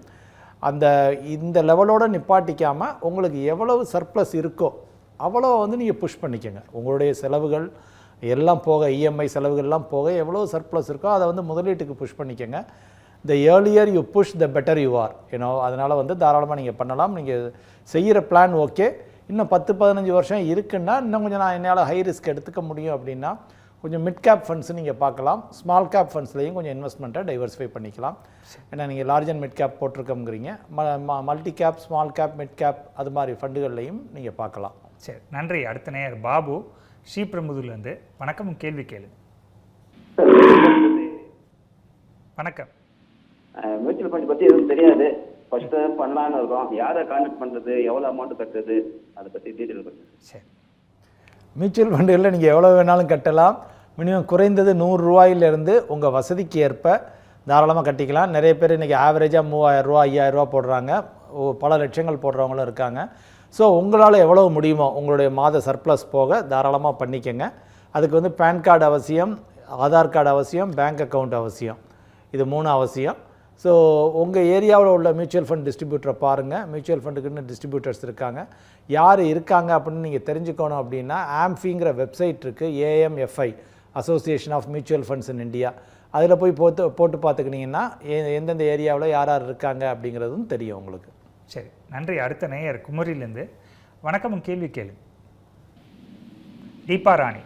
B: இந்த லெவலோடு நிப்பாட்டிக்காமல் உங்களுக்கு எவ்வளவு சர்ப்ளஸ் இருக்கோ அவ்வளோ வந்து நீங்கள் புஷ் பண்ணிக்கோங்க. உங்களுடைய செலவுகள் எல்லாம் போக, இஎம்ஐ செலவுகள்லாம் போக எவ்வளோ சர்ப்ளஸ் இருக்கோ அதை வந்து முதலீட்டுக்கு புஷ் பண்ணிக்கோங்க. The earlier you push the better you are. அதனால் வந்து தாராளமாக நீங்கள் பண்ணலாம். நீங்கள் செய்கிற பிளான் ஓகே. இன்னும் 10-15 வருஷம் இருக்குன்னா இன்னும் கொஞ்சம் நான் என்னால் ஹை ரிஸ்க் எடுத்துக்க முடியும் அப்படின்னா கொஞ்சம் மிட் கேப் ஃபண்ட்ஸ் நீங்கள் பார்க்கலாம். ஸ்மால் கேப் ஃபண்ட்ஸ்லையும் கொஞ்சம் இன்வெஸ்ட்மெண்ட்டை டைவர்சிஃபை பண்ணிக்கலாம். ஏன்னா நீங்கள் லார்ஜ் அண்ட் மிட் கேப் போட்டிருக்கோங்கிறீங்க, multi cap, small cap, mid cap அது மாதிரி ஃபண்டுகள்லையும் நீங்கள் பார்க்கலாம்.
A: சரி, நன்றி. அடுத்த நேயர் பாபு ஸ்ரீபெரும்புதூர்லேருந்து. வணக்கம், கேள்வி கேளு. வணக்கம்.
P: மியூச்சுவல் ஃபண்ட் பற்றி எதுவும் தெரியாது, ஃபர்ஸ்ட் பண்ணலான்னு இருக்கோம். யாரை கான்டாக்ட் பண்ணுறது, எவ்வளோ அமௌண்ட் கட்டுறது, அதை பற்றி டீட்டெயில் பண்ணுங்கள்.
B: சரி, மியூச்சுவல் ஃபண்டுகளில் நீங்கள் எவ்வளோ வேணாலும் கட்டலாம். மினிமம் குறைந்தது 100 ரூபாயிலிருந்து உங்கள் வசதிக்கு ஏற்ப தாராளமாக கட்டிக்கலாம். நிறைய பேர் இன்றைக்கி ஆவரேஜாக 3,000 ரூபா 5,000 ரூபா போடுறாங்க, பல லட்சங்கள் போடுறவங்களும் இருக்காங்க. ஸோ உங்களால் எவ்வளவு முடியுமோ உங்களுடைய மாத சர்ப்ளஸ் போக தாராளமாக பண்ணிக்கங்க. அதுக்கு வந்து பேன் கார்டு அவசியம், ஆதார் கார்டு அவசியம், பேங்க் அக்கௌண்ட் அவசியம். இது 3 அவசியம். ஸோ உங்கள் ஏரியாவில் உள்ள மியூச்சுவல் ஃபண்ட் டிஸ்ட்ரிபியூட்டரை பாருங்கள். மியூச்சுவல் ஃபண்டுக்குன்னு டிஸ்ட்ரிபியூட்டர்ஸ் இருக்காங்க. யார் இருக்காங்க அப்படின்னு நீங்கள் தெரிஞ்சுக்கணும் அப்படின்னா ஆம்ஃபிங்கிற வெப்சைட் இருக்குது, AMFI, association of mutual funds in India. அதில் போய் போட்டு பார்த்துக்கிட்டிங்கன்னா எந்தெந்த ஏரியாவில் யார் யார் இருக்காங்க அப்படிங்கிறதும் தெரியும் உங்களுக்கு.
A: சரி, நன்றி. அடுத்த நேயர் குமரியிலேருந்து. வணக்கம், கேள்வி கேளு. தீபா ராணி.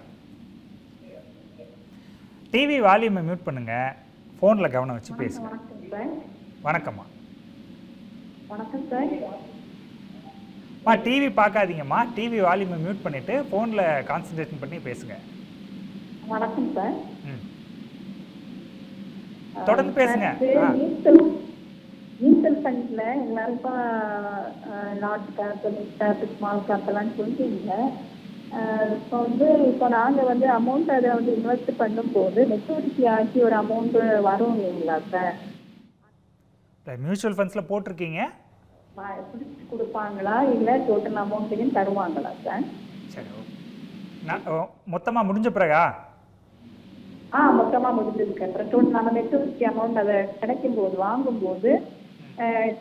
A: டிவி வால்யூமை மியூட் பண்ணுங்கள், ஃபோனில் கவனம் வச்சு பேசுங்க. வணக்கம்மா.
Q: வணக்கம் சார்.
A: டிவி பார்க்காதீங்கம்மா, டிவி வால்யூமை மியூட் பண்ணிவிட்டு ஃபோனில் கான்சன்ட்ரேஷன் பண்ணி பேசுங்க.
Q: வணக்கம் சார்.
A: தொடர்ந்து பேசுங்க.
Q: மியூச்சுவல் ஃபண்ட்ல எல்லாருக்கும் large cap, mid gap, small gap எல்லாம் சொல்லிட்டீங்க. இப்போ இப்போ நாங்கள் அமௌண்ட் அதை இன்வெஸ்ட் பண்ணும்போது மெச்சூரிட்டி ஆகி ஒரு அமௌண்ட் வரும் இல்லைங்களா சார்?
A: மியூச்சுவல் ஃபண்ட்ஸில் போட்டிருக்கீங்க,
Q: பிடிச்சி கொடுப்பாங்களா இல்லை டோட்டல் அமௌண்ட்டையும் தருவாங்களா சார்?
A: சரி, மொத்தமாக முடிஞ்ச பிறகா?
Q: மொத்தமாக முடிஞ்சதுக்கு அப்புறம் டோட்டல் நம்ம மெச்சூரிட்டி அமௌண்ட் அதை கிடைக்கும் போது வாங்கும்போது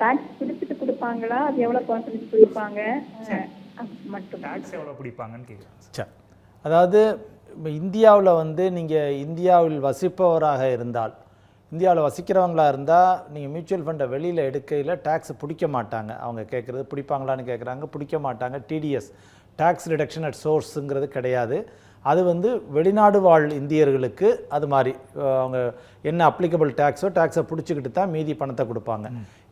Q: டாக்ஸ் பிடிச்சிட்டு கொடுப்பாங்களா? அது எவ்வளோ பர்சன்டேஜ் கொடுப்பாங்க மட்டும்?
A: டாக்ஸ் எவ்வளோ பிடிப்பாங்கன்னு கேட்குறேன்.
B: சரி, அதாவது இப்போ இந்தியாவில் நீங்கள் இந்தியாவில் வசிப்பவராக இருந்தால், இந்தியாவில் வசிக்கிறவங்களாக இருந்தால் நீங்கள் மியூச்சுவல் ஃபண்டை வெளியில் எடுக்கையில் டேக்ஸ் பிடிக்க மாட்டாங்க. அவங்க கேட்குறது பிடிப்பாங்களான்னு கேட்குறாங்க, பிடிக்க மாட்டாங்க. டிடிஎஸ், டேக்ஸ் ரிடக்ஷன் அட் சோர்ஸுங்கிறது கிடையாது. அது வெளிநாடு வாழ் இந்தியர்களுக்கு அது மாதிரி அவங்க என்ன அப்ளிகபிள் டேக்ஸை பிடிச்சிக்கிட்டு தான் மீதி பணத்தை கொடுப்பாங்க.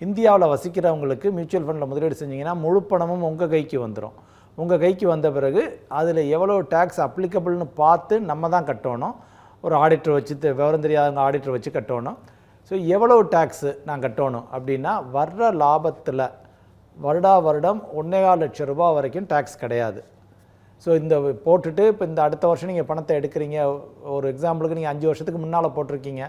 B: இந்தியாவில் வசிக்கிறவங்களுக்கு மியூச்சுவல் ஃபண்டில் முதலீடு செஞ்சிங்கன்னா முழு பணமும் உங்கள் கைக்கு வந்துடும். உங்கள் கைக்கு வந்த பிறகு அதில் எவ்வளோ டேக்ஸ் அப்ளிகபிள்னு பார்த்து நம்ம தான் கட்டணும். ஒரு ஆடிட்டர் வச்சு, விவரம் தெரியாதவங்க ஆடிட்டர் வச்சு கட்டணும். ஸோ எவ்வளோ டேக்ஸு நான் கட்டணும் அப்படின்னா, வர்ற லாபத்தில் வருடம் 1.25 லட்சம் ரூபா வரைக்கும் டேக்ஸ் கிடையாது. ஸோ இந்த போட்டுட்டு இப்போ இந்த அடுத்த வருஷம் நீங்கள் பணத்தை எடுக்கிறீங்க. ஒரு எக்ஸாம்பிளுக்கு நீங்கள் 5 வருஷத்துக்கு முன்னால் போட்டிருக்கீங்க.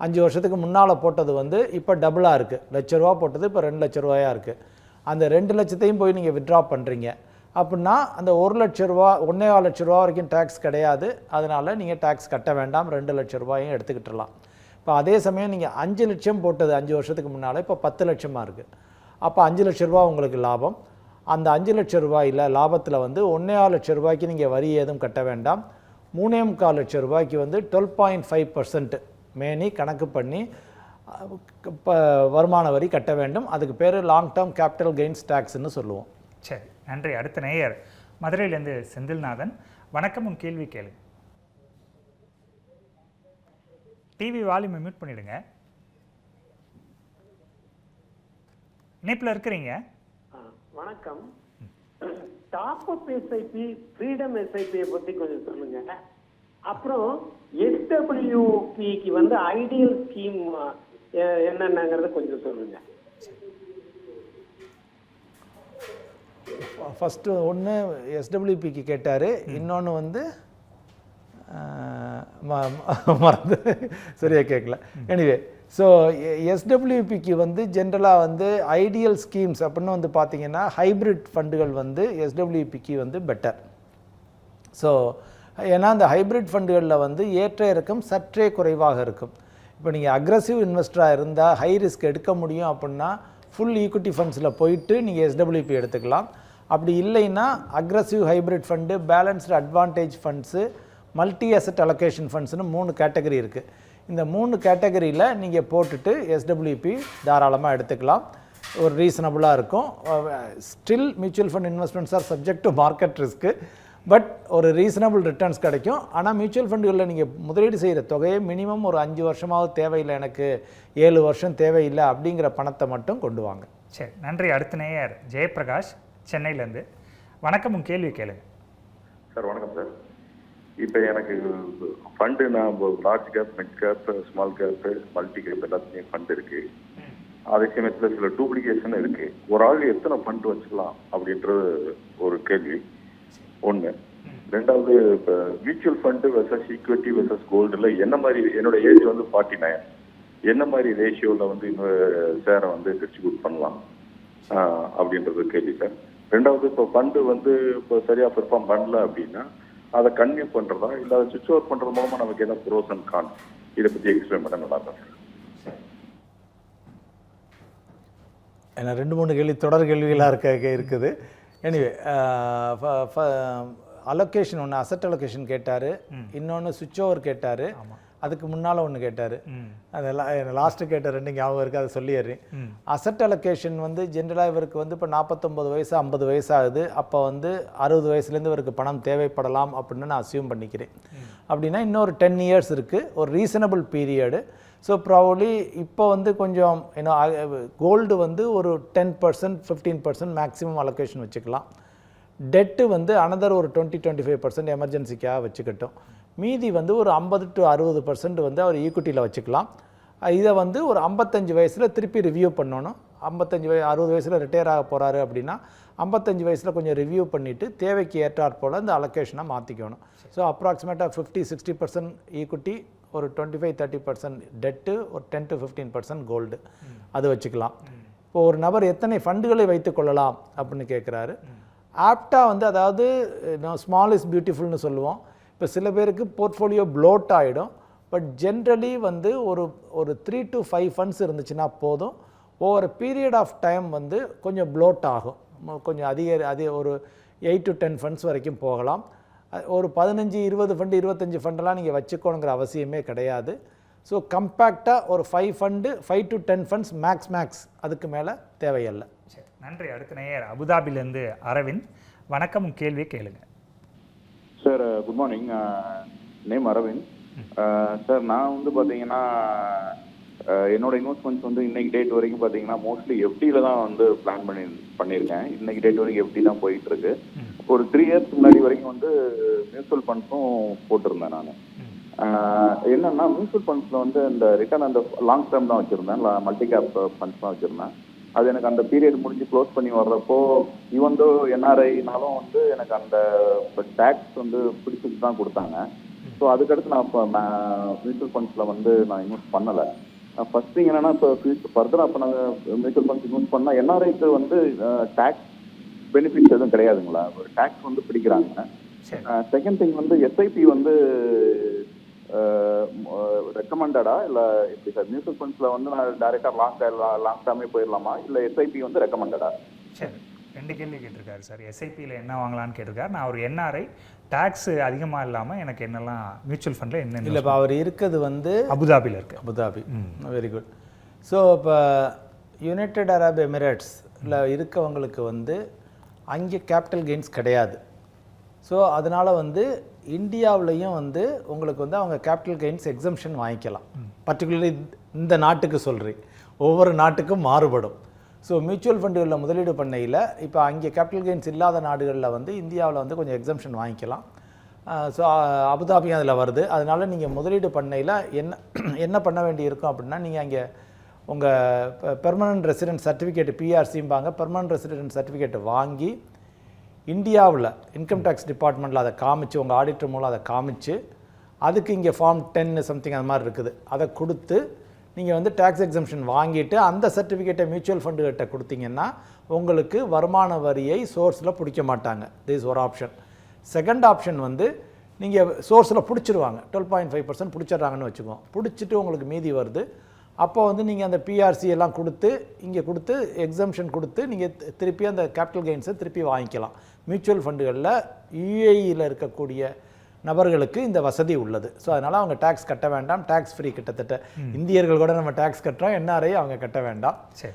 B: 5 வருஷத்துக்கு முன்னால் போட்டது இப்போ டபுளாக இருக்குது. ₹1,00,000 போட்டது இப்போ ₹2,00,000 இருக்குது. அந்த 2 லட்சத்தையும் போய் நீங்கள் வித்ட்ரா பண்ணுறீங்க அப்படின்னா அந்த ₹1,00,000 லட்ச ரூபா வரைக்கும் டேக்ஸ் கிடையாது. அதனால் நீங்கள் டேக்ஸ் கட்ட வேண்டாம், ₹2,00,000 எடுத்துக்கிட்டுலாம். இப்போ அதே சமயம் நீங்கள் 5 லட்சம் போட்டது 5 வருஷத்துக்கு முன்னால் இப்போ 10 லட்சமாக இருக்குது. அப்போ ₹5,00,000 உங்களுக்கு லாபம். அந்த ₹5,00,000 லாபத்தில் ₹1.25 லட்சம் நீங்கள் வரி ஏதும் கட்ட வேண்டாம். ₹3.25 லட்சம் 12.5% மேனி கணக்கு பண்ணி வருமான வரி கட்ட வேண்டும். அதுக்கு பேர் லாங் டேர்ம் கேபிட்டல் கெயின்ஸ் டேக்ஸ்ன்னு சொல்லுவோம்.
A: சரி, நன்றி. அடுத்த நேயர் மதுரையிலேருந்து செந்தில்நாதன். வணக்கம், உன் கேள்வி கேளு. டிவி வால்யூமை மியூட் பண்ணிடுங்க. இணைப்பில் இருக்கிறீங்க.
R: வணக்கம். டாப் அப் எஸ்ஐபி, ஃப்ரீடம் எஸ்ஐபியை பத்தி கொஞ்சம் சொல்லுங்க. அப்புறம் எஸ்டபிள்யூபிக்கு ஐடியல் ஸ்கீம் என்னென்னங்கிறத கொஞ்சம் சொல்லுங்க.
B: ஃபஸ்ட்டு ஒன்று எஸ்டபிள்யூபிக்கு கேட்டார், இன்னொன்று மறந்து சரியாக கேட்கல. எனிவே, ஸோ எஸ்டபிள்யூபிக்கு ஜென்ரலாக ஐடியல் ஸ்கீம்ஸ் அப்படின்னு பார்த்தீங்கன்னா ஹைப்ரிட் ஃபண்டுகள் எஸ்டபிள்யூபிக்கு பெட்டர். ஸோ ஏன்னா அந்த ஹைப்ரிட் ஃபண்டுகளில் ஏற்ற இறக்கம் சற்றே குறைவாக இருக்கும். இப்போ நீங்கள் அக்ரஸிவ் இன்வெஸ்டராக இருந்தால் ஹை ரிஸ்க் எடுக்க முடியும் அப்படின்னா ஃபுல் ஈக்விட்டி ஃபண்ட்ஸில் போயிட்டு நீங்கள் எஸ்டபிள்யூபி எடுத்துக்கலாம். அப்படி இல்லைன்னா aggressive hybrid fund, balanced advantage funds, multi asset allocation ஃபண்ட்ஸ்னு 3 கேட்டகரி இருக்குது. இந்த 3 கேட்டகரியில் நீங்கள் போட்டுட்டு எஸ்டபிள்யூபி தாராளமாக எடுத்துக்கலாம். ஒரு ரீசனபுளாக இருக்கும். Still mutual fund investments R subject to market risk, but ஒரு ரீசனபிள் ரிட்டர்ன்ஸ் கிடைக்கும். ஆனால் மியூச்சுவல் ஃபண்டுகளில் நீங்கள் முதலீடு செய்கிற தொகையை மினிமம் ஒரு 5 வருஷமாவது தேவையில்லை, எனக்கு 7 வருஷம் தேவையில்லை அப்படிங்கிற பணத்தை மட்டும் கொண்டு வாங்க.
A: சரி, நன்றி. அடுத்த நேயர் ஜெயபிரகாஷ் சென்னையிலேருந்து. வணக்கம், உன் கேள்வி கேளுங்க.
S: சார் வணக்கம் சார். இப்போ எனக்கு ஃபண்டு நான் large cap, mid gap, small gap, multi cap எல்லாத்துலேயும் ஃபண்ட் இருக்கு. அதே சமயத்தில் சில டூப்ளிகேஷன் இருக்கு. ஒரு ஆள் எத்தனை ஃபண்ட் வச்சுக்கலாம் அப்படின்றது ஒரு கேள்வி ஒன்று. ரெண்டாவது, இப்போ mutual fund versus equity versus கோல்டில் என்ன மாதிரி, என்னோட ஏஜ் 49, என்ன மாதிரி ரேஷியோவில் இன்னொரு ஷேரை பிரிச்சு குட் பண்ணலாம் அப்படின்றது கேள்வி சார். ரெண்டாவது, இப்போ ஃபண்டு இப்போ சரியாக பெர்ஃபார்ம் பண்ணல அப்படின்னா அதை கன்டினியூ பண்ணுறதா இல்லை அதை சுவிட்ச் ஓவர் பண்ணுறது மூலமாக நமக்கு என்ன ப்ரோஸ் அண்ட் கான்ஸ், இதை பற்றி எக்ஸ்பிளைன் பண்ண நல்லா இருக்கும் சார்.
B: ஏன்னா 2-3 கேள்வி தொடர் கேள்விகளாக இருக்குது. எனிவே, அலோகேஷன் ஒன்று அசட் அலோகேஷன் கேட்டார், இன்னொன்று சுவிட்ச் ஓவர் கேட்டார், அதுக்கு முன்னால் ஒன்று கேட்டார். அதெல்லாம் லாஸ்ட்டு கேட்ட 2 ஞாபகம் இருக்குது, அதை சொல்லிடுறேன். அசட் அலோகேஷன் ஜென்ரலாக இவருக்கு இப்போ 49 வயசு 50 வயசாகுது. அப்போ 60 வயசுலேருந்து இவருக்கு பணம் தேவைப்படலாம் அப்படின்னு நான் அசியூம் பண்ணிக்கிறேன். அப்படின்னா இன்னொரு 10 இயர்ஸ் இருக்குது, ஒரு ரீசனபிள் பீரியடு. ஸோ ப்ராபப்ளி இப்போ கொஞ்சம் கோல்டு ஒரு 10%, 15% மேக்ஸிமம் அலோகேஷன் வச்சுக்கலாம். டெட்டு அனதர் ஒரு 20-25% எமர்ஜென்சிக்காக வச்சுக்கட்டும். மீதி ஒரு 50 to 60% அவர் ஈக்விட்டியில் வச்சுக்கலாம். இதை வந்து ஒரு 55 வயசில் திருப்பி ரிவ்யூ பண்ணணும். 60 வயசில் ரிட்டையர் ஆக போகிறாரு அப்படின்னா 55 வயசில் கொஞ்சம் ரிவ்யூ பண்ணிவிட்டு தேவைக்கு ஏற்றாற் போல் இந்த அலோகேஷனை மாற்றிக்கணும். ஸோ அப்ராக்சிமேட்டாக 50-60% ஈக்விட்டி, ஒரு 25-30% டெட்டு, ஒரு 10-15% கோல்டு, அது வச்சுக்கலாம். இப்போ ஒரு நபர் எத்தனை ஃபண்டுகளை வைத்து கொள்ளலாம் அப்படின்னு கேட்குறாரு. ஆப்டாக வந்து, அதாவது ஸ்மால் இஸ் பியூட்டிஃபுல்னு சொல்லுவோம். இப்போ சில பேருக்கு போர்ட்ஃபோலியோ ப்ளோட் ஆகிடும். பட் ஜென்ரலி வந்து ஒரு 3 to 5 ஃபண்ட்ஸ் இருந்துச்சுன்னா போதும். ஓவர் பீரியட் ஆஃப் டைம் வந்து கொஞ்சம் ப்ளோட் ஆகும், கொஞ்சம் அதிக ஒரு 8 to 10 ஃபண்ட்ஸ் வரைக்கும் போகலாம். ஒரு 15-20 ஃபண்டு 25 ஃபண்டெல்லாம் நீங்கள் வச்சுக்கணுங்கிற அவசியமே கிடையாது. ஸோ கம்பேக்டாக ஒரு 5 to 10 ஃபண்ட்ஸ் மேக்ஸ், அதுக்கு மேலே தேவையில்லை.
A: சரி, நன்றி. அடுத்த நேயர் அபுதாபிலேருந்து அரவிந்த். வணக்கம், கேள்வியை கேளுங்க.
S: Sir good morning, name Aravind. Sir நான் வந்து பார்த்தீங்கன்னா என்னோட இன்வெஸ்ட்மெண்ட்ஸ் வந்து இன்னைக்கு டேட் வரைக்கும் பார்த்தீங்கன்னா மோஸ்ட்லி எஃப்டியில் தான் வந்து பிளான் பண்ணியிருக்கேன். இன்னைக்கு டேட் வரைக்கும் எஃப்டி தான் போயிட்டு இருக்கு. ஒரு 3 இயர்ஸ் முன்னாடி வரைக்கும் வந்து மியூச்சுவல் ஃபண்ட்ஸும் போட்டிருந்தேன் நான். என்னன்னா மியூச்சுவல் ஃபண்ட்ஸில் வந்து இந்த ரிட்டர்ன் அந்த லாங் டேர்ம் தான் வச்சுருந்தேன், மல்டி கேப் ஃபண்ட்ஸ் தான் வச்சுருந்தேன். அது எனக்கு அந்த பீரியட் முடிஞ்சு க்ளோஸ் பண்ணி வர்றப்போ ஈவன் தோ என்ஆர்ஐனாலும் வந்து எனக்கு அந்த டேக்ஸ் வந்து பிடிச்சிட்டு தான் கொடுத்தாங்க. ஸோ அதுக்கடுத்து நான் இப்போ மியூச்சுவல் ஃபண்ட்ஸில் வந்து நான் இன்வெஸ்ட் பண்ணலை. ஃபர்ஸ்ட் திங் என்னன்னா, இப்போ ஃபர்தராக இப்போ நாங்கள் மியூச்சுவல் ஃபண்ட்ஸ் இன்வெஸ்ட் பண்ணால் என்ஆர்ஐக்கு வந்து டேக்ஸ் பெனிஃபிட்ஸ் எதுவும் கிடையாதுங்களா? ஒரு டேக்ஸ் வந்து பிடிக்கிறாங்க. செகண்ட் திங் வந்து எஸ்ஐபி வந்து ரெக்கமெண்டடா இல்லை எப்படி சார்? மியூச்சுவல் ஃபண்ட்ஸில் வந்து நான் டைரெக்டாக லாங் டேர்மே போயிடலாமா, இல்லை எஸ்ஐபி வந்து ரெக்கமெண்டடா?
A: சரி, 2 கேள்வி கேட்டிருக்காரு சார். எஸ்ஐபியில் என்ன வாங்கலான்னு கேட்டிருக்காரு. நான் ஒரு என்ஆர்ஐ, டேக்ஸ் அதிகமாக இல்லாமல் எனக்கு என்னெல்லாம் மியூச்சுவல் ஃபண்டில் என்ன
B: இல்லை. இப்போ அவர் இருக்கிறது வந்து
A: அபுதாபியில் இருக்குது.
B: Abu Dhabi, very good. ஸோ இப்போ யுனைடெட் அரப் எமிரேட்ஸில் இருக்கவங்களுக்கு வந்து அங்கே கேபிட்டல் கெயின்ஸ் கிடையாது. ஸோ அதனால் வந்து இந்தியாவிலையும் வந்து உங்களுக்கு வந்து அவங்க கேபிட்டல் கெயின்ஸ் எக்ஸம்ஷன் வாங்கிக்கலாம். பர்டிகுலர்லி இந்த நாட்டுக்கு சொல்கிறேன், ஒவ்வொரு நாட்டுக்கும் மாறுபடும். ஸோ மியூச்சுவல் ஃபண்டுகளில் முதலீடு பண்ணையில் இப்போ அங்கே கேபிட்டல் கெயின்ஸ் இல்லாத நாடுகளில் வந்து இந்தியாவில் வந்து கொஞ்சம் எக்ஸம்ஷன் வாங்கிக்கலாம். ஸோ அபுதாபியும் அதில் வருது. அதனால் நீங்கள் முதலீடு பண்ணையில் என்ன பண்ண வேண்டி இருக்கும் அப்படின்னா, நீங்கள் அங்கே உங்கள் பெர்மனன்ட் ரெசிடென்ட் சர்டிஃபிகேட், பிஆர்சிம்பாங்க, பெர்மனன்ட் ரெசிடென்ட் சர்டிஃபிகேட் வாங்கி இந்தியாவில் இன்கம் டேக்ஸ் டிபார்ட்மெண்ட்டில் அதை காமிச்சு, உங்கள் ஆடிட்டர் மூலம் அதை காமிச்சு, அதுக்கு இங்கே ஃபார்ம் 10 சம்திங் அது மாதிரி இருக்குது, அதை கொடுத்து நீங்கள் வந்து டேக்ஸ் எக்ஸம்ஷன் வாங்கிட்டு அந்த சர்டிஃபிகேட்டை மியூச்சுவல் ஃபண்டுகிட்ட கொடுத்தீங்கன்னா உங்களுக்கு வருமான வரியை சோர்ஸில் பிடிக்க மாட்டாங்க. திஸ் ஒரு ஆப்ஷன். செகண்ட் ஆப்ஷன் வந்து நீங்கள் சோர்ஸில் பிடிச்சிருவாங்க, 12.5% பிடிச்சிட்றாங்கன்னு வச்சுக்கோங்க. பிடிச்சிட்டு உங்களுக்கு மீதி வருது. அப்போ வந்து நீங்கள் அந்த பிஆர்சி எல்லாம் கொடுத்து இங்கே கொடுத்து எக்ஸம்ஷன் கொடுத்து நீங்கள் திருப்பி அந்த கேபிட்டல் கெயின்ஸை திருப்பி வாங்கிக்கலாம். மியூச்சுவல் ஃபண்டுகளில் யுஏஇயில் இருக்கக்கூடிய நபர்களுக்கு இந்த வசதி உள்ளது. ஸோ அதனால் அவங்க டேக்ஸ் கட்ட வேண்டாம், டேக்ஸ் ஃப்ரீ. கிட்டத்தட்ட இந்தியர்கள் கூட நம்ம டேக்ஸ் கட்டுறோம், என்ஆர்ஐ அவங்க கட்ட வேண்டாம்.
A: சரி,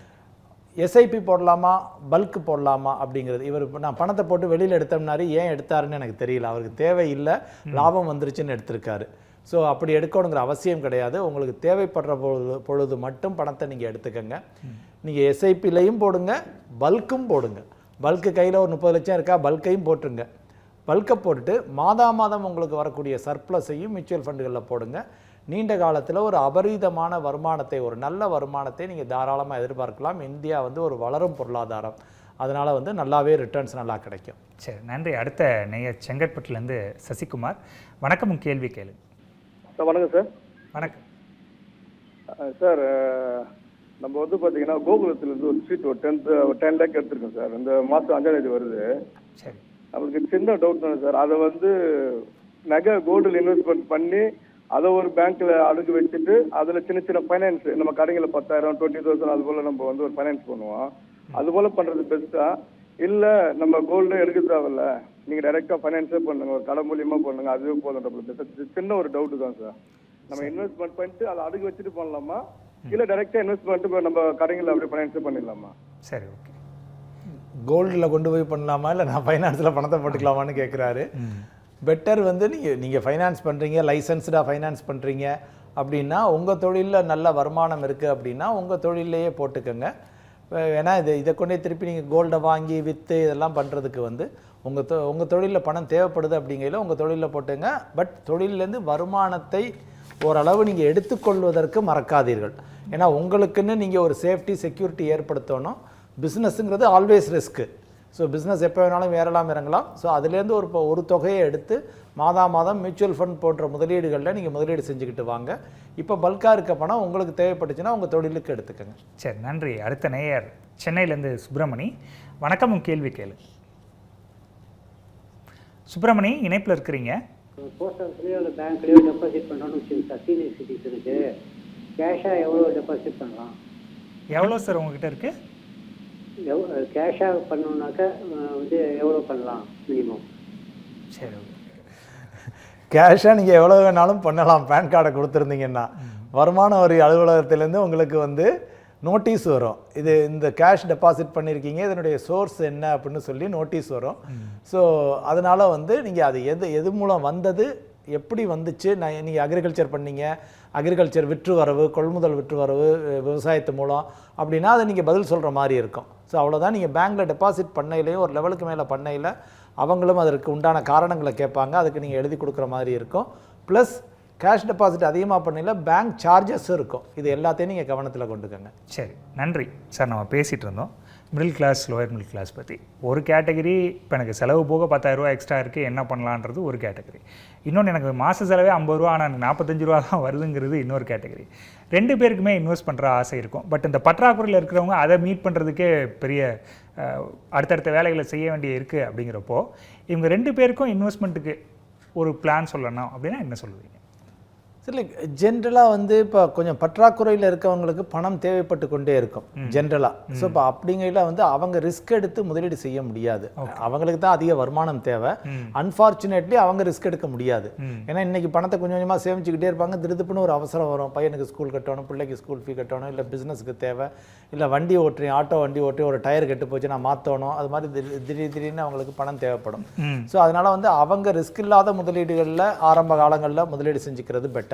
B: எஸ்ஐபி போடலாமா, பல்க் போடலாமா அப்படிங்கிறது, இவர் நான் பணத்தை போட்டு வெளியில் எடுத்தோம்னாரு, ஏன் எடுத்தாருன்னு எனக்கு தெரியல. அவருக்கு தேவை இல்லை, லாபம் வந்துருச்சுன்னு எடுத்திருக்காரு. ஸோ அப்படி எடுக்கணுங்கிற அவசியம் கிடையாது. உங்களுக்கு தேவைப்படுற பொழுது மட்டும் பணத்தை நீங்கள் எடுத்துக்கங்க. நீங்கள் எஸ்ஐபிலையும் போடுங்க, பல்க்கும் போடுங்க. பல்க்கு கையில் ஒரு 30 லட்சம் இருக்கா, பல்கையும் போட்டுருங்க. பல்கை போட்டுட்டு மாதம் உங்களுக்கு வரக்கூடிய சர்ப்ளஸையும் மியூச்சுவல் ஃபண்டுகளில் போடுங்க. நீண்ட காலத்தில் ஒரு அபரீதமான வருமானத்தை, ஒரு நல்ல வருமானத்தை நீங்கள் தாராளமாக எதிர்பார்க்கலாம். இந்தியா வந்து ஒரு வளரும் பொருளாதாரம், அதனால் வந்து நல்லாவே ரிட்டர்ன்ஸ் நல்லா கிடைக்கும்.
A: சரி, நன்றி. அடுத்த நேயர் செங்கற்பட்டுலேருந்து சசிகுமார். வணக்கம், கேள்வி கேளு.
T: சார் வணக்கம் சார்.
A: வணக்கம்
T: சார். நம்ம வந்து பார்த்தீங்கன்னா கோகுலத்துலேருந்து ஒரு சீட் ஒரு 10 லேக் எடுத்துருக்கோம் சார். இந்த மாதம் 5ஆம் தேதி வருது.
A: சரி,
T: நம்மளுக்கு சின்ன டவுட் தானே சார். அதை வந்து நகை கோல்டில் இன்வெஸ்ட்மெண்ட் பண்ணி அதை ஒரு பேங்க்ல அடகு வச்சுட்டு அதில் சின்ன சின்ன ஃபைனான்ஸ், நம்ம கடைகளில் 10,000 20,000 அது போல் நம்ம வந்து ஒரு ஃபைனான்ஸ் பண்ணுவோம். அது போல் பண்ணுறது பெஸ்ட்டா, இல்லை நம்ம கோல்டு எடுக்க தேவையில்ல, நீங்கள் டைரெக்டாக ஃபைனான்ஸே பண்ணுங்க, ஒரு கடை மூலியமாக பண்ணுங்க, அதுவே போதும். சின்ன ஒரு டவுட்டு தான் சார். நம்ம இன்வெஸ்ட்மெண்ட் பண்ணிட்டு அதை அடகு வச்சுட்டு பண்ணலாமா, இல்லை டைரெக்டாக இன்வெஸ்ட் பண்ணிட்டு நம்ம கடைகளில் அப்படியே ஃபைனான்ஸே பண்ணிடலாமா?
A: சரி, ஓகே.
B: கோல்டில் கொண்டு போய் பண்ணலாமா, இல்லை நான் ஃபைனான்ஸில் பணத்தை போட்டுக்கலாமான்னு கேட்குறாரு. பெட்டர் வந்து நீங்கள் ஃபைனான்ஸ் பண்ணுறீங்க, லைசன்ஸ்டாக ஃபைனான்ஸ் பண்ணுறீங்க அப்படின்னா, உங்கள் தொழிலில் நல்ல வருமானம் இருக்குது அப்படின்னா உங்கள் தொழிலையே போட்டுக்கோங்க. ஏன்னா இதை கொண்டே திருப்பி நீங்கள் கோல்டை வாங்கி விற்று இதெல்லாம் பண்ணுறதுக்கு வந்து உங்கள் தொழிலில் பணம் தேவைப்படுது அப்படிங்கையில் உங்கள் தொழிலில் போட்டுங்க. பட் தொழிலேருந்து வருமானத்தை ஓரளவு நீங்கள் எடுத்துக்கொள்வதற்கு மறக்காதீர்கள். ஏன்னா உங்களுக்குன்னு நீங்கள் ஒரு சேஃப்டி செக்யூரிட்டி ஏற்படுத்தணும். பிஸ்னஸ்ங்கிறது ஆல்வேஸ் ரிஸ்க்கு. ஸோ பிஸ்னஸ் எப்போ வேணாலும் ஏறலாம் இறங்கலாம். ஸோ அதுலேருந்து ஒரு தொகையை எடுத்து மாதம் மியூச்சுவல் ஃபண்ட் போன்ற முதலீடுகளில் நீங்கள் முதலீடு செஞ்சுக்கிட்டு வாங்க. இப்போ பல்காக இருக்க பணம் உங்களுக்கு தேவைப்பட்டுச்சுன்னா உங்கள் தொழிலுக்கு எடுத்துக்கோங்க.
A: சரி, நன்றி. அடுத்த நேயர் சென்னையிலேருந்து சுப்பிரமணி. வணக்கம், கேள்வி கேளு. சுப்பிரமணி, இணைப்பில் இருக்கிறீங்க.
U: போஸ்ட் ஆஃபீஸ்லேயோ இல்லை பேங்க்லேயோ டெபாசிட் பண்ணுறோன்னு வச்சுக்கோங்க சார். சீனியர் சிட்டிசனுக்கு கேஷாக எவ்வளோ டெபாசிட் பண்ணலாம்?
A: எவ்வளோ சார் உங்ககிட்ட இருக்குது?
U: கேஷாக பண்ணணுன்னாக்கா வந்து எவ்வளோ பண்ணலாம் மினிமம்?
A: சரி,
B: கேஷாக நீங்கள் எவ்வளோ வேணாலும் பண்ணலாம். பேன் கார்டை கொடுத்துருந்தீங்கன்னா வருமான வரி அலுவலகத்திலேருந்து உங்களுக்கு வந்து நோட்டீஸ் வரும். இந்த கேஷ் டெபாசிட் பண்ணியிருக்கீங்க, இதனுடைய சோர்ஸ் என்ன அப்படின்னு சொல்லி நோட்டீஸ் வரும். ஸோ அதனால் வந்து நீங்கள் அது எது மூலம் வந்தது, எப்படி வந்துச்சு, நீங்கள் அக்ரிகல்ச்சர் பண்ணீங்க, அக்ரிகல்ச்சர் விற்று வரவு, கொள்முதல் விற்று வரவு, விவசாயத்து மூலம் அப்படின்னா அதை நீங்கள் பதில் சொல்கிற மாதிரி இருக்கும். ஸோ அவ்வளோதான். நீங்கள் பேங்க்கில் டெபாசிட் பண்ணையிலையும் ஒரு லெவலுக்கு மேலே பண்ணையில் அவங்களும் அதற்கு உண்டான காரணங்களை கேட்பாங்க. அதுக்கு நீங்கள் எழுதி கொடுக்குற மாதிரி இருக்கும். ப்ளஸ் கேஷ் டெபாசிட் அதிகமாக பண்ணையில் பேங்க் சார்ஜஸும் இருக்கும். இது எல்லாத்தையும் நீங்கள் கவனத்தில் கொண்டுக்கோங்க.
A: சரி, நன்றி சார். நம்ம பேசிகிட்டு இருந்தோம் middle class, lower middle class பற்றி. ஒரு கேட்டகரி இப்போ எனக்கு செலவு போக 10,000 ரூபா எக்ஸ்ட்ரா இருக்குது, என்ன பண்ணலான்றது ஒரு கேட்டகரி. இன்னொன்று எனக்கு மாத செலவே 50 ரூபா ஆனால் எனக்கு 45 ரூபா தான் வருதுங்கிறது இன்னொரு கேட்டகரி. 2 பேருக்குமே இன்வெஸ்ட் பண்ணுற ஆசை இருக்கும். பட் இந்த பற்றாக்குறையில் இருக்கிறவங்க அதை மீட் பண்ணுறதுக்கே பெரிய அடுத்தடுத்த வேலைகளை செய்ய வேண்டிய இருக்குது. அப்படிங்கிறப்போ இவங்க 2 பேருக்கும் இன்வெஸ்ட்மெண்ட்டுக்கு ஒரு பிளான் சொல்லணும் அப்படின்னா என்ன சொல்லுவீங்க?
B: இல்லை, ஜென்ரலாக வந்து இப்போ கொஞ்சம் பற்றாக்குறையில் இருக்கவங்களுக்கு பணம் தேவைப்பட்டு கொண்டே இருக்கும் ஜென்ரலாக. ஸோ இப்போ அப்படிங்கையில் வந்து அவங்க ரிஸ்க் எடுத்து முதலீடு செய்ய முடியாது. அவங்களுக்கு தான் அதிக வருமானம் தேவை. அன்ஃபார்ச்சுனேட்லி அவங்க ரிஸ்க் எடுக்க முடியாது. ஏன்னா இன்றைக்கி பணத்தை கொஞ்சம் கொஞ்சமாக சேமிச்சுக்கிட்டே இருப்பாங்க. திருதுப்புன்னு ஒரு அவசரம் வரும். பையனுக்கு ஸ்கூல் கட்டணும், பிள்ளைக்கு ஸ்கூல் ஃபீ கட்டணும், இல்லை பிஸ்னஸுக்கு தேவை, இல்லை வண்டி ஓட்டுறேன், ஆட்டோ வண்டி ஓட்டி ஒரு டயர் கெட்டு போச்சு நான் மாற்றணும், அது மாதிரி திடீர்னு அவங்களுக்கு பணம் தேவைப்படும். ஸோ அதனால் வந்து அவங்க ரிஸ்க் இல்லாத முதலீடுகளில் ஆரம்ப காலங்களில் முதலீடு செஞ்சுக்கிறது பெட்டர்.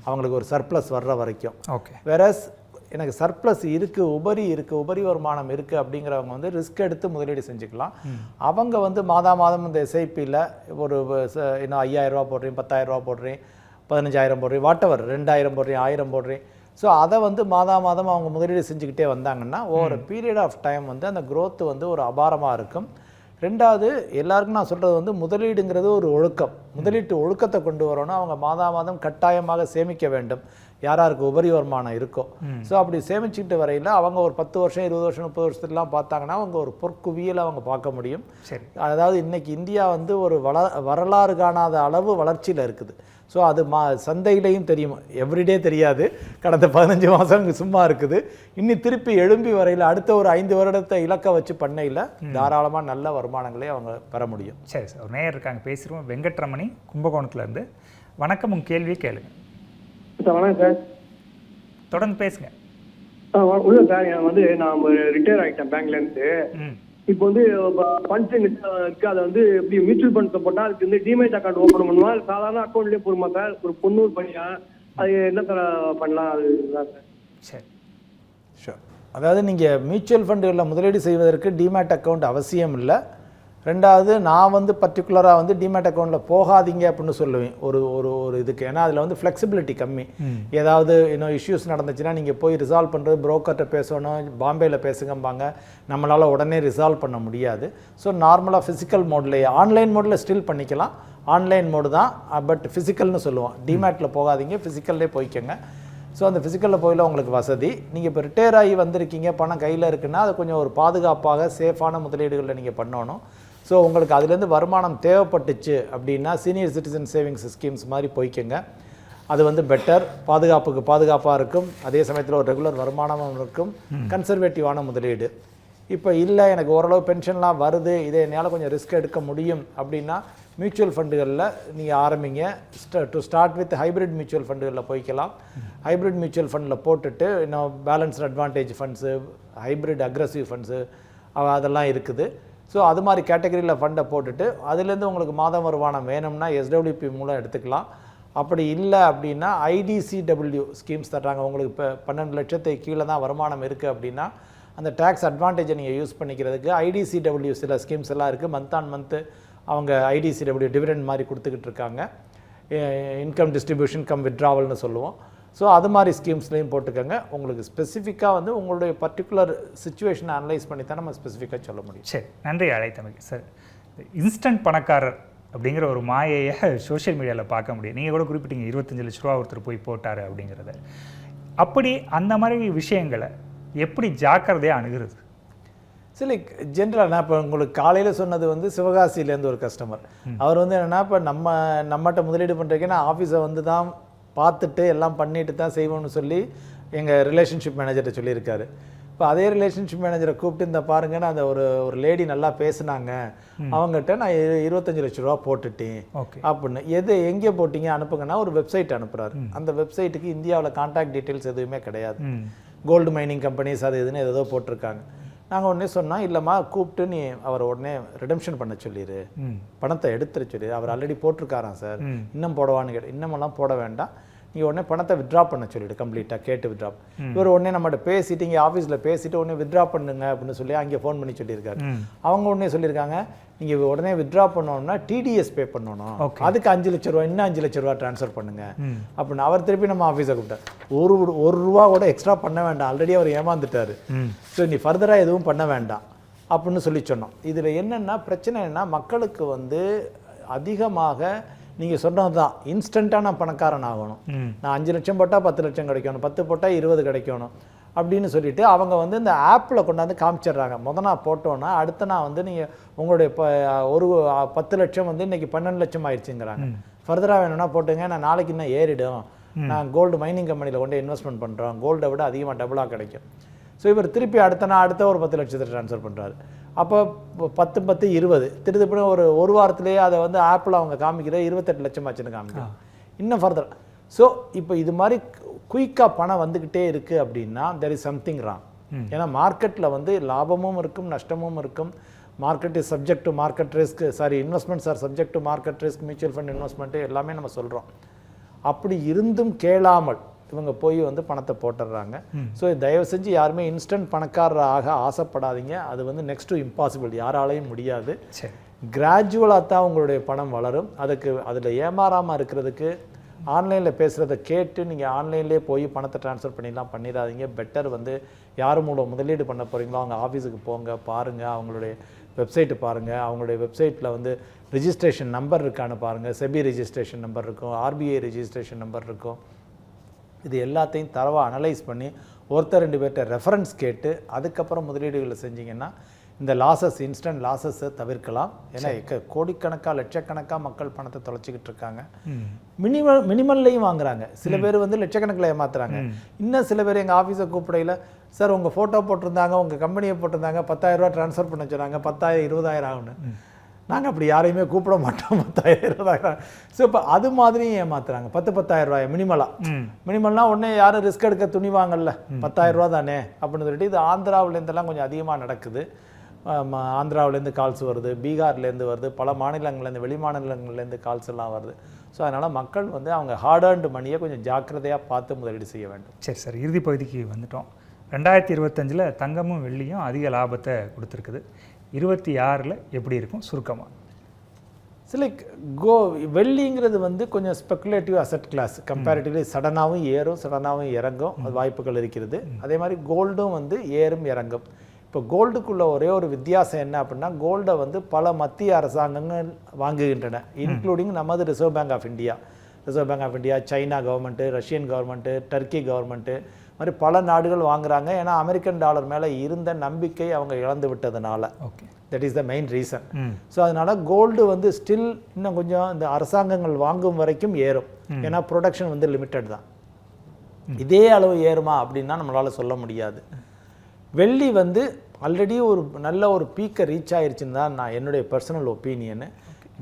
B: அவங்களுக்கு ஒரு சர்ப்ளஸ் வர்ற வரைக்கும். வேறஸ் எனக்கு சர்ப்ளஸ் இருக்குது, உபரி வருமானம் இருக்குது அப்படிங்கிறவங்க வந்து ரிஸ்க் எடுத்து முதலீடு செஞ்சுக்கலாம். அவங்க வந்து மாதம் இந்த எஸ்ஐபியில் ஒரு இன்னும் 5,000 ரூபா போடுறேன், 10,000 ரூபா போடுறேன், 15,000 போடுறேன், வாட்டவர் 2,000 போடுறேன், 1,000 போடுறேன். ஸோ அதை வந்து மாதம் அவங்க முதலீடு செஞ்சுக்கிட்டே வந்தாங்கன்னா ஒரு பீரியட் ஆஃப் டைம் வந்து அந்த growth வந்து ஒரு அபாரமாக இருக்கும். ரெண்டாவது, எல்லாருக்கும் நான் சொல்கிறது வந்து முதலீடுங்கிறது ஒரு ஒழுக்கம். முதலீட்டு ஒழுக்கத்தை கொண்டு வரணும். அவங்க மாதம் கட்டாயமாக சேமிக்க வேண்டும், யாருக்கு உபரி வருமானம் இருக்கோ. ஸோ அப்படி சேமிச்சுக்கிட்டு வரையில் அவங்க ஒரு 10 வருஷம் 20 வருஷம் 30 வருஷத்துலாம் பார்த்தாங்கன்னா அவங்க ஒரு பொற்குவியலை அவங்க பார்க்க முடியும். அதாவது இன்றைக்கி இந்தியா வந்து ஒரு வரலாறு காணாத அளவு வளர்ச்சியில் இருக்குது. ஸோ அது சந்தையிலையும் தெரியும், எவ்ரிடே தெரியாது. கடந்த 15 மாதம் சும்மா இருக்குது. இன்னும் திருப்பி எழும்பி வரையில் அடுத்த ஒரு 5 வருடத்தை இலக்க வச்சு பண்ணையில் தாராளமாக நல்ல வருமானங்களே அவங்க பெற முடியும்.
A: சரி சார், ஒரு நேயர் இருக்காங்க, பேசிடுவோம். வெங்கட்ரமணி, கும்பகோணத்துலேருந்து. வணக்கம், உங்கள் கேள்வி கேளுங்க.
V: வணக்கம் சார்.
A: தொடர்ந்து பேசுங்க.
V: உள்ள சார், வந்து நான் ரிட்டையர் ஆகிட்டேன் பேங்க்லேருந்து. இப்போ வந்து ஃபண்ட்ஸ் இருக்கு, அதை வந்து எப்படி மியூச்சுவல் ஃபண்ட்ஸ் போட்டால் அதுக்கு வந்து டிமேட் அக்கௌண்ட் ஓப்பன் பண்ணுவா, சாதாரண அக்கௌண்ட்லேயே போடுமா சார்? ஒரு பொண்ணூர் பண்ணியா, அது என்ன சார் பண்ணலாம்? அதுதான் சார்.
A: சரி,
B: ஷூர். அதாவது நீங்கள் மியூச்சுவல் ஃபண்டுகளில் முதலீடு செய்வதற்கு டிமேட் அக்கௌண்ட் அவசியம் இல்லை. ரெண்டாவது, நான் வந்து பர்டிகுலராக வந்து டிமேட் அக்கௌண்ட்டில் போகாதீங்க அப்படின்னு சொல்லுவேன் ஒரு இதுக்கு. ஏன்னா அதில் வந்து ஃப்ளெக்சிபிலிட்டி கம்மி. ஏதாவது இன்னும் இஷ்யூஸ் நடந்துச்சுன்னா நீங்கள் போய் ரிசால்வ் பண்ணுறது புரோக்கர்கிட்ட பேசணும், பாம்பேயில் பேசுங்கம்பாங்க, நம்மளால் உடனே ரிசால்வ் பண்ண முடியாது. ஸோ நார்மலாக ஃபிசிக்கல் மோட்லேயே, ஆன்லைன் மோடில் ஸ்டில் பண்ணிக்கலாம், ஆன்லைன் மோடு தான், பட் ஃபிசிக்கல்னு சொல்லுவோம். டிமேட்டில் போகாதீங்க, ஃபிசிக்கல்லே போய்க்கோங்க. ஸோ அந்த ஃபிசிக்கலில் போயில உங்களுக்கு வசதி. நீங்கள் இப்போ ரிட்டையர் ஆகி வந்திருக்கீங்க, பணம் கையில் இருக்குன்னா அது கொஞ்சம் ஒரு பாதுகாப்பாக சேஃபான முதலீடுகளில் நீங்கள் பண்ணணும். ஸோ உங்களுக்கு அதுலேருந்து வருமானம் தேவைப்பட்டுச்சு அப்படின்னா சீனியர் சிட்டிசன் சேவிங்ஸ் ஸ்கீம்ஸ் மாதிரி போய்க்கோங்க. அது வந்து பெட்டர், பாதுகாப்பாக இருக்கும், அதே சமயத்தில் ஒரு ரெகுலர் வருமானமும் இருக்கும், கன்சர்வேட்டிவான முதலீடு. இப்போ இல்லை எனக்கு ஓரளவு பென்ஷன்லாம் வருது, இதை என்னால் கொஞ்சம் ரிஸ்க் எடுக்க முடியும் அப்படின்னா மியூச்சுவல் ஃபண்டுகளில் நீங்கள் ஆரம்பிங்க. To start with hybrid mutual ஃபண்டுகளில் போய்க்கலாம். ஹைப்ரிட் மியூச்சுவல் ஃபண்டில் போட்டுட்டு இன்னும் balanced advantage funds, hybrid aggressive funds அதெல்லாம் இருக்குது. ஸோ அது மாதிரி கேட்டகரியில் ஃபண்டை போட்டுட்டு அதுலேருந்து உங்களுக்கு மாதம் வருமானம் வேணும்னா எஸ்டபிள்யூபி மூலம் எடுத்துக்கலாம். அப்படி இல்லை அப்படின்னா ஐடிசிடபிள்யூ ஸ்கீம்ஸ் தர்றாங்க. உங்களுக்கு இப்போ 12 லட்சத்துக்கு கீழே தான் வருமானம் இருக்குது அப்படின்னா அந்த டேக்ஸ் அட்வான்டேஜை நீங்கள் யூஸ் பண்ணிக்கிறதுக்கு ஐடிசிடபிள்யூ சில ஸ்கீம்ஸ் எல்லாம் இருக்குது. மந்த் ஆன் மந்த்து அவங்க ஐடிசிடபிள்யூ டிவிடெண்ட் மாதிரி கொடுத்துக்கிட்டு இருக்காங்க. இன்கம் டிஸ்ட்ரிபியூஷன் கம் வித்ட்ராவல்னு சொல்லுவோம். ஸோ அது மாதிரி ஸ்கீம்ஸ்லையும் போட்டுக்கோங்க. உங்களுக்கு ஸ்பெசிஃபிக்காக வந்து உங்களுடைய பர்டிகுலர் சுச்சுவேஷனை அனலைஸ் பண்ணி தான் நம்ம ஸ்பெசிஃபிக்காக சொல்ல முடியும்.
A: சரி, நன்றி அழைத்தமைக்கு சார். இன்ஸ்டன்ட் பணக்காரர் அப்படிங்கிற ஒரு மாயையை சோஷியல் மீடியாவில் பார்க்க முடியும். நீங்கள் கூட குறிப்பிட்டீங்க 25 லட்ச ரூபா ஒருத்தர் போய் போட்டார் அப்படிங்கிறத. அப்படி அந்த மாதிரி விஷயங்களை எப்படி ஜாக்கிரதையாக அணுகிறது?
B: சரி, ஜென்ரலாக நான் இப்போ உங்களுக்கு காலையில் சொன்னது வந்து சிவகாசியிலேருந்து ஒரு கஸ்டமர். அவர் வந்து என்னென்னா, இப்போ நம்மகிட்ட முதலீடு பண்ணுறதுக்கு நான் ஆஃபீஸை வந்து தான் பார்த்துட்டு எல்லாம் பண்ணிட்டு தான் செய்வோம்னு சொல்லி எங்கள் ரிலேஷன்ஷிப் மேனேஜர்கிட்ட சொல்லியிருக்காரு. இப்போ அதே ரிலேஷன்ஷிப் மேனேஜரை கூப்பிட்டு இந்த பாருங்கன்னு அந்த ஒரு லேடி நல்லா பேசுனாங்க, அவங்ககிட்ட நான் 25 லட்ச ரூபா போட்டுட்டேன் அப்படின்னு. எங்கே போட்டிங்க அனுப்புங்கன்னா ஒரு வெப்சைட் அனுப்புகிறாரு. அந்த வெப்சைட்டுக்கு இந்தியாவில் கான்டாக்ட் டீட்டெயில்ஸ் எதுவுமே கிடையாது. கோல்டு மைனிங் கம்பெனிஸ் அது இதுன்னு ஏதோ போட்டிருக்காங்க. நாங்கள் உடனே சொன்னோம், இல்லைம்மா கூப்பிட்டு நீ அவரை உடனே ரிடம்ஷன் பண்ண சொல்லிடு, பணத்தை எடுத்துட சொல்லி. அவர் ஆல்ரெடி போட்டிருக்காராம் சார், இன்னும் போடவான்னு கேட்டு. இன்னமெல்லாம் போட வேண்டாம், நீங்கள் உடனே பணத்தை வித்ட்ரா பண்ண சொல்லிவிடு, கம்ப்ளீட்டாக கேட்டு வித்ட்ரா. இவர் உடனே நம்மகிட்ட பேசிட்டு இங்கே ஆஃபீஸில் பேசிட்டு உடனே வித்ட்ரா பண்ணுங்க அப்படின்னு சொல்லி அங்கே ஃபோன் பண்ணி சொல்லியிருக்காரு. அவங்க உடனே சொல்லியிருக்காங்க, நீங்கள் உடனே வித்ட்ரா பண்ணணும்னா டிடிஎஸ் பே பண்ணணும், அதுக்கு 5 லட்ச ரூபா, இன்னும் 5 லட்ச ரூபா ட்ரான்ஸ்ஃபர் பண்ணுங்க அப்படின்னு. அவர் திருப்பி நம்ம ஆஃபீஸை கூப்பிட்டார். ஒரு ரூபா கூட எக்ஸ்ட்ரா பண்ண வேண்டாம், ஆல்ரெடி அவர் ஏமாந்துட்டார், ஸோ நீ ஃபர்தராக எதுவும் பண்ண வேண்டாம் அப்படின்னு சொல்லி சொன்னோம். இதில் என்னென்னா பிரச்சனை என்ன, மக்களுக்கு வந்து அதிகமாக நீங்கள் சொன்னது தான், இன்ஸ்டண்ட்டாக நான் பணக்காரன் ஆகணும், நான் 5 லட்சம் போட்டால் 10 லட்சம் கிடைக்கணும், 10 போட்டால் 20 கிடைக்கணும் அப்படின்னு சொல்லிட்டு அவங்க வந்து இந்த ஆப்பில் கொண்டாந்து காமிச்சிடுறாங்க. நான் போட்டோன்னா அடுத்த நான் வந்து நீங்கள் உங்களுடைய ஒரு 10 லட்சம் வந்து இன்றைக்கி 12 லட்சம் ஆயிடுச்சுங்கிறாங்க. ஃபர்தராக வேணும்னா போட்டுங்க, நான் நாளைக்கு இன்னும் ஏறிடும், நான் கோல்டு மைனிங் கம்பெனியில் கொண்டு இன்வெஸ்ட்மெண்ட் பண்ணுறோம், கோல்டை விட அதிகமாக டபுளாக கிடைக்கும். ஸோ இவர் திருப்பி அடுத்த ஒரு 10 லட்சத்தை ட்ரான்ஸ்ஃபர் பண்ணுறாரு. அப்போ 10 10 20 திருப்பி ஒரு வாரத்திலேயே அதை வந்து ஆப்பில் அவங்க காமிக்கிற 28 லட்சம் ஆச்சுன்னு காமிக்கிறோம் இன்னும் ஃபர்தர். ஸோ இப்போ இது மாதிரி குயிக்காக பணம் வந்துக்கிட்டே இருக்குது அப்படின்னா தெர் இஸ் சம்திங் ராங். ஏன்னா மார்க்கெட்டில் வந்து லாபமும் இருக்கும் நஷ்டமும் இருக்கும். Market is subject to market risk, investments R subject to market risk, mutual fund investment எல்லாமே நம்ம சொல்கிறோம். அப்படி இருந்தும் கேளாமல் இவங்க போய் வந்து பணத்தை போட்டுடுறாங்க. ஸோ தயவு செஞ்சு யாருமே இன்ஸ்டன்ட் பணக்காரராக ஆசைப்படாதீங்க. அது வந்து நெக்ஸ்ட் டு இம்பாசிபிள், யாராலையும் முடியாது. கிராஜுவலாக தான் உங்களுடைய பணம் வளரும். அதில் ஏமாறாமல் இருக்கிறதுக்கு ஆன்லைனில் பேசுகிறத கேட்டு நீங்கள் ஆன்லைன்லேயே போய் பணத்தை ட்ரான்ஸ்ஃபர் பண்ணிடலாம் பண்ணிடாதீங்க. பெட்டர் வந்து யார் மூலம் முதலீடு பண்ண போகிறீங்களோ அவங்க ஆஃபீஸுக்கு போங்க, பாருங்கள், அவங்களுடைய வெப்சைட்டு பாருங்கள். அவங்களுடைய வெப்சைட்டில் வந்து ரிஜிஸ்ட்ரேஷன் நம்பர் இருக்கான்னு பாருங்கள். செபி ரிஜிஸ்ட்ரேஷன் நம்பர் இருக்கும், ஆர்பிஐ ரிஜிஸ்ட்ரேஷன் நம்பர் இருக்கும். இது எல்லாத்தையும் தரவாக அனலைஸ் பண்ணி ஒருத்தர் 2 பேர்கிட்ட ரெஃபரன்ஸ் கேட்டு அதுக்கப்புறம் முதலீடுகளை செஞ்சிங்கன்னா இந்த இன்ஸ்டன்ட் லாஸஸை தவிர்க்கலாம். ஏன்னா கோடிக்கணக்காக லட்சக்கணக்காக மக்கள் பணத்தை தொலைச்சிக்கிட்டு இருக்காங்க. மினிமல்லையும் வாங்குறாங்க. சில பேர் வந்து லட்சக்கணக்கில் ஏமாத்துறாங்க. இன்னும் சில பேர் எங்கள் ஆஃபீஸை கூப்பிடையில், சார் உங்கள் ஃபோட்டோ போட்டிருந்தாங்க, உங்கள் கம்பெனியை போட்டிருந்தாங்க, 10,000 ரூபா ட்ரான்ஸ்ஃபர் பண்ண சொன்னாங்க, 10,000 20,000 ஆகுன்னு. நாங்கள் அப்படி யாரையுமே கூப்பிட மாட்டோம். 10,000 20,000. ஸோ இப்போ அது மாதிரியும் ஏமாத்துறாங்க. 10,000 ரூபாய் மினிமல்னா உடனே யாரும் ரிஸ்க் எடுக்க துணிவாங்கல்ல, 10,000 ரூபா தானே அப்படின்னு சொல்லிட்டு. இது ஆந்திராவிலேருந்தெல்லாம் கொஞ்சம் அதிகமாக நடக்குது. ஆந்திராவிலேருந்து கால்ஸ் வருது, பீகார்லேருந்து வருது, பல மாநிலங்கள்லேருந்து வெளி மாநிலங்கள்லேருந்து கால்ஸ் எல்லாம் வருது. ஸோ அதனால் மக்கள் வந்து அவங்க ஹார்ட் ஏர்ன்டு மணியை கொஞ்சம் ஜாக்கிரதையாக பார்த்து முதலீடு செய்ய வேண்டும்.
A: சரி சார், இறுதி பகுதிக்கு வந்துட்டோம். 2025 தங்கமும் வெள்ளியும் அதிக லாபத்தை கொடுத்துருக்குது. 26 எப்படி இருக்கும் சுருக்கமாக?
B: சில வெள்ளிங்கிறது வந்து கொஞ்சம் ஸ்பெக்குலேட்டிவ் அசட் கிளாஸ். கம்பேரிட்டிவ்லி சடனாகவும் ஏறும் சடனாகவும் இறங்கும், அது வாய்ப்புகள் இருக்கிறது. அதே மாதிரி கோல்டும் வந்து ஏறும் இறங்கும். இப்போ கோல்டுக்குள்ள ஒரே ஒரு வித்தியாசம் என்ன அப்படின்னா, கோல்டை வந்து பல மத்திய அரசாங்கங்கள் வாங்குகின்றன, இன்க்ளூடிங் நமது Reserve Bank of India, China government, Russian government, Turkey government மாதிரி பல நாடுகள் வாங்குறாங்க. ஏன்னா அமெரிக்கன் டாலர் மேலே இருந்த நம்பிக்கை அவங்க இழந்து விட்டதுனால. That is the main reason. So அதனால கோல்டு வந்து ஸ்டில் இன்னும் கொஞ்சம் இந்த அரசாங்கங்கள் வாங்கும் வரைக்கும் ஏறும். ஏன்னா ப்ரொடக்ஷன் வந்து லிமிட்டட் தான். இதே அளவு ஏறுமா அப்படின்னா நம்மளால் சொல்ல முடியாது. வெள்ளி வந்து ஆல்ரெடி ஒரு நல்ல ஒரு பீக்கை ரீச் ஆயிருச்சுன்னு தான் நான் என்னுடைய பர்சனல் ஒப்பீனியனு.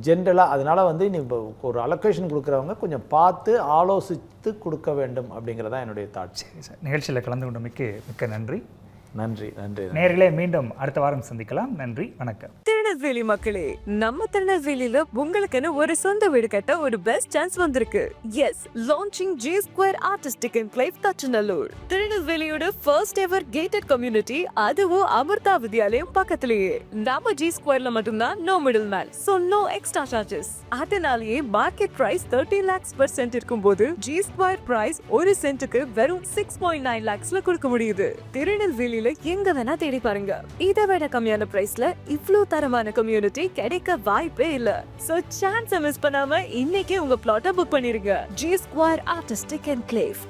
B: ஜென்ரலாக அதனால் வந்து நீ இப்போ ஒரு அலோகேஷன் கொடுக்குறவங்க கொஞ்சம் பார்த்து ஆலோசித்து கொடுக்க வேண்டும் அப்படிங்கிறதான் என்னுடைய தாட்.
A: சரி சார், நிகழ்ச்சியில் கலந்து கொண்டமைக்கு மிக்க நன்றி.
B: நன்றி.
A: நேயர்களே, மீண்டும் அடுத்த வாரம் சந்திக்கலாம். நன்றி, வணக்கம்.
C: திருநெல்வேலி மக்களே, நம்ம திருநெல்வேலியில உங்களுக்குன்னு ஒரு சொந்த வீடு கட்ட ஒரு பெஸ்ட் சான்ஸ் வந்திருக்கு. Yes, launching G Square Artistic Enclave Thachanallur. திருநெல்வேலியோட ஃபர்ஸ்ட் எவர் கேட்டட் கம்யூனிட்டி, அதுவும் அமிர்தா வித்யாலயம் பக்கத்திலேயே. நம்ம G Squareல மட்டும்தான் no middle man, so no extra charges. அதனாலேயே market price 13 lakhs per cent இருக்கும்போது G Square பிரைஸ் ஒரு சென்ட்டுக்கு வெறும் 6.9 lakhsல கொடுக்க முடியுது. திருநெல்வேலியில எங்க வேணா தேடி பாருங்க, இதை விட கம்மியான பிரைஸ்ல இவ்ளோ தரமான கம்யூனிட்டி கிடைக்க வாய்ப்பே இல்ல. சோ சான்ஸை மிஸ் பண்ணாம இன்னைக்கே உங்க பிளாட்டை புக் பண்ணிருங்க. G Square Artistic Enclave.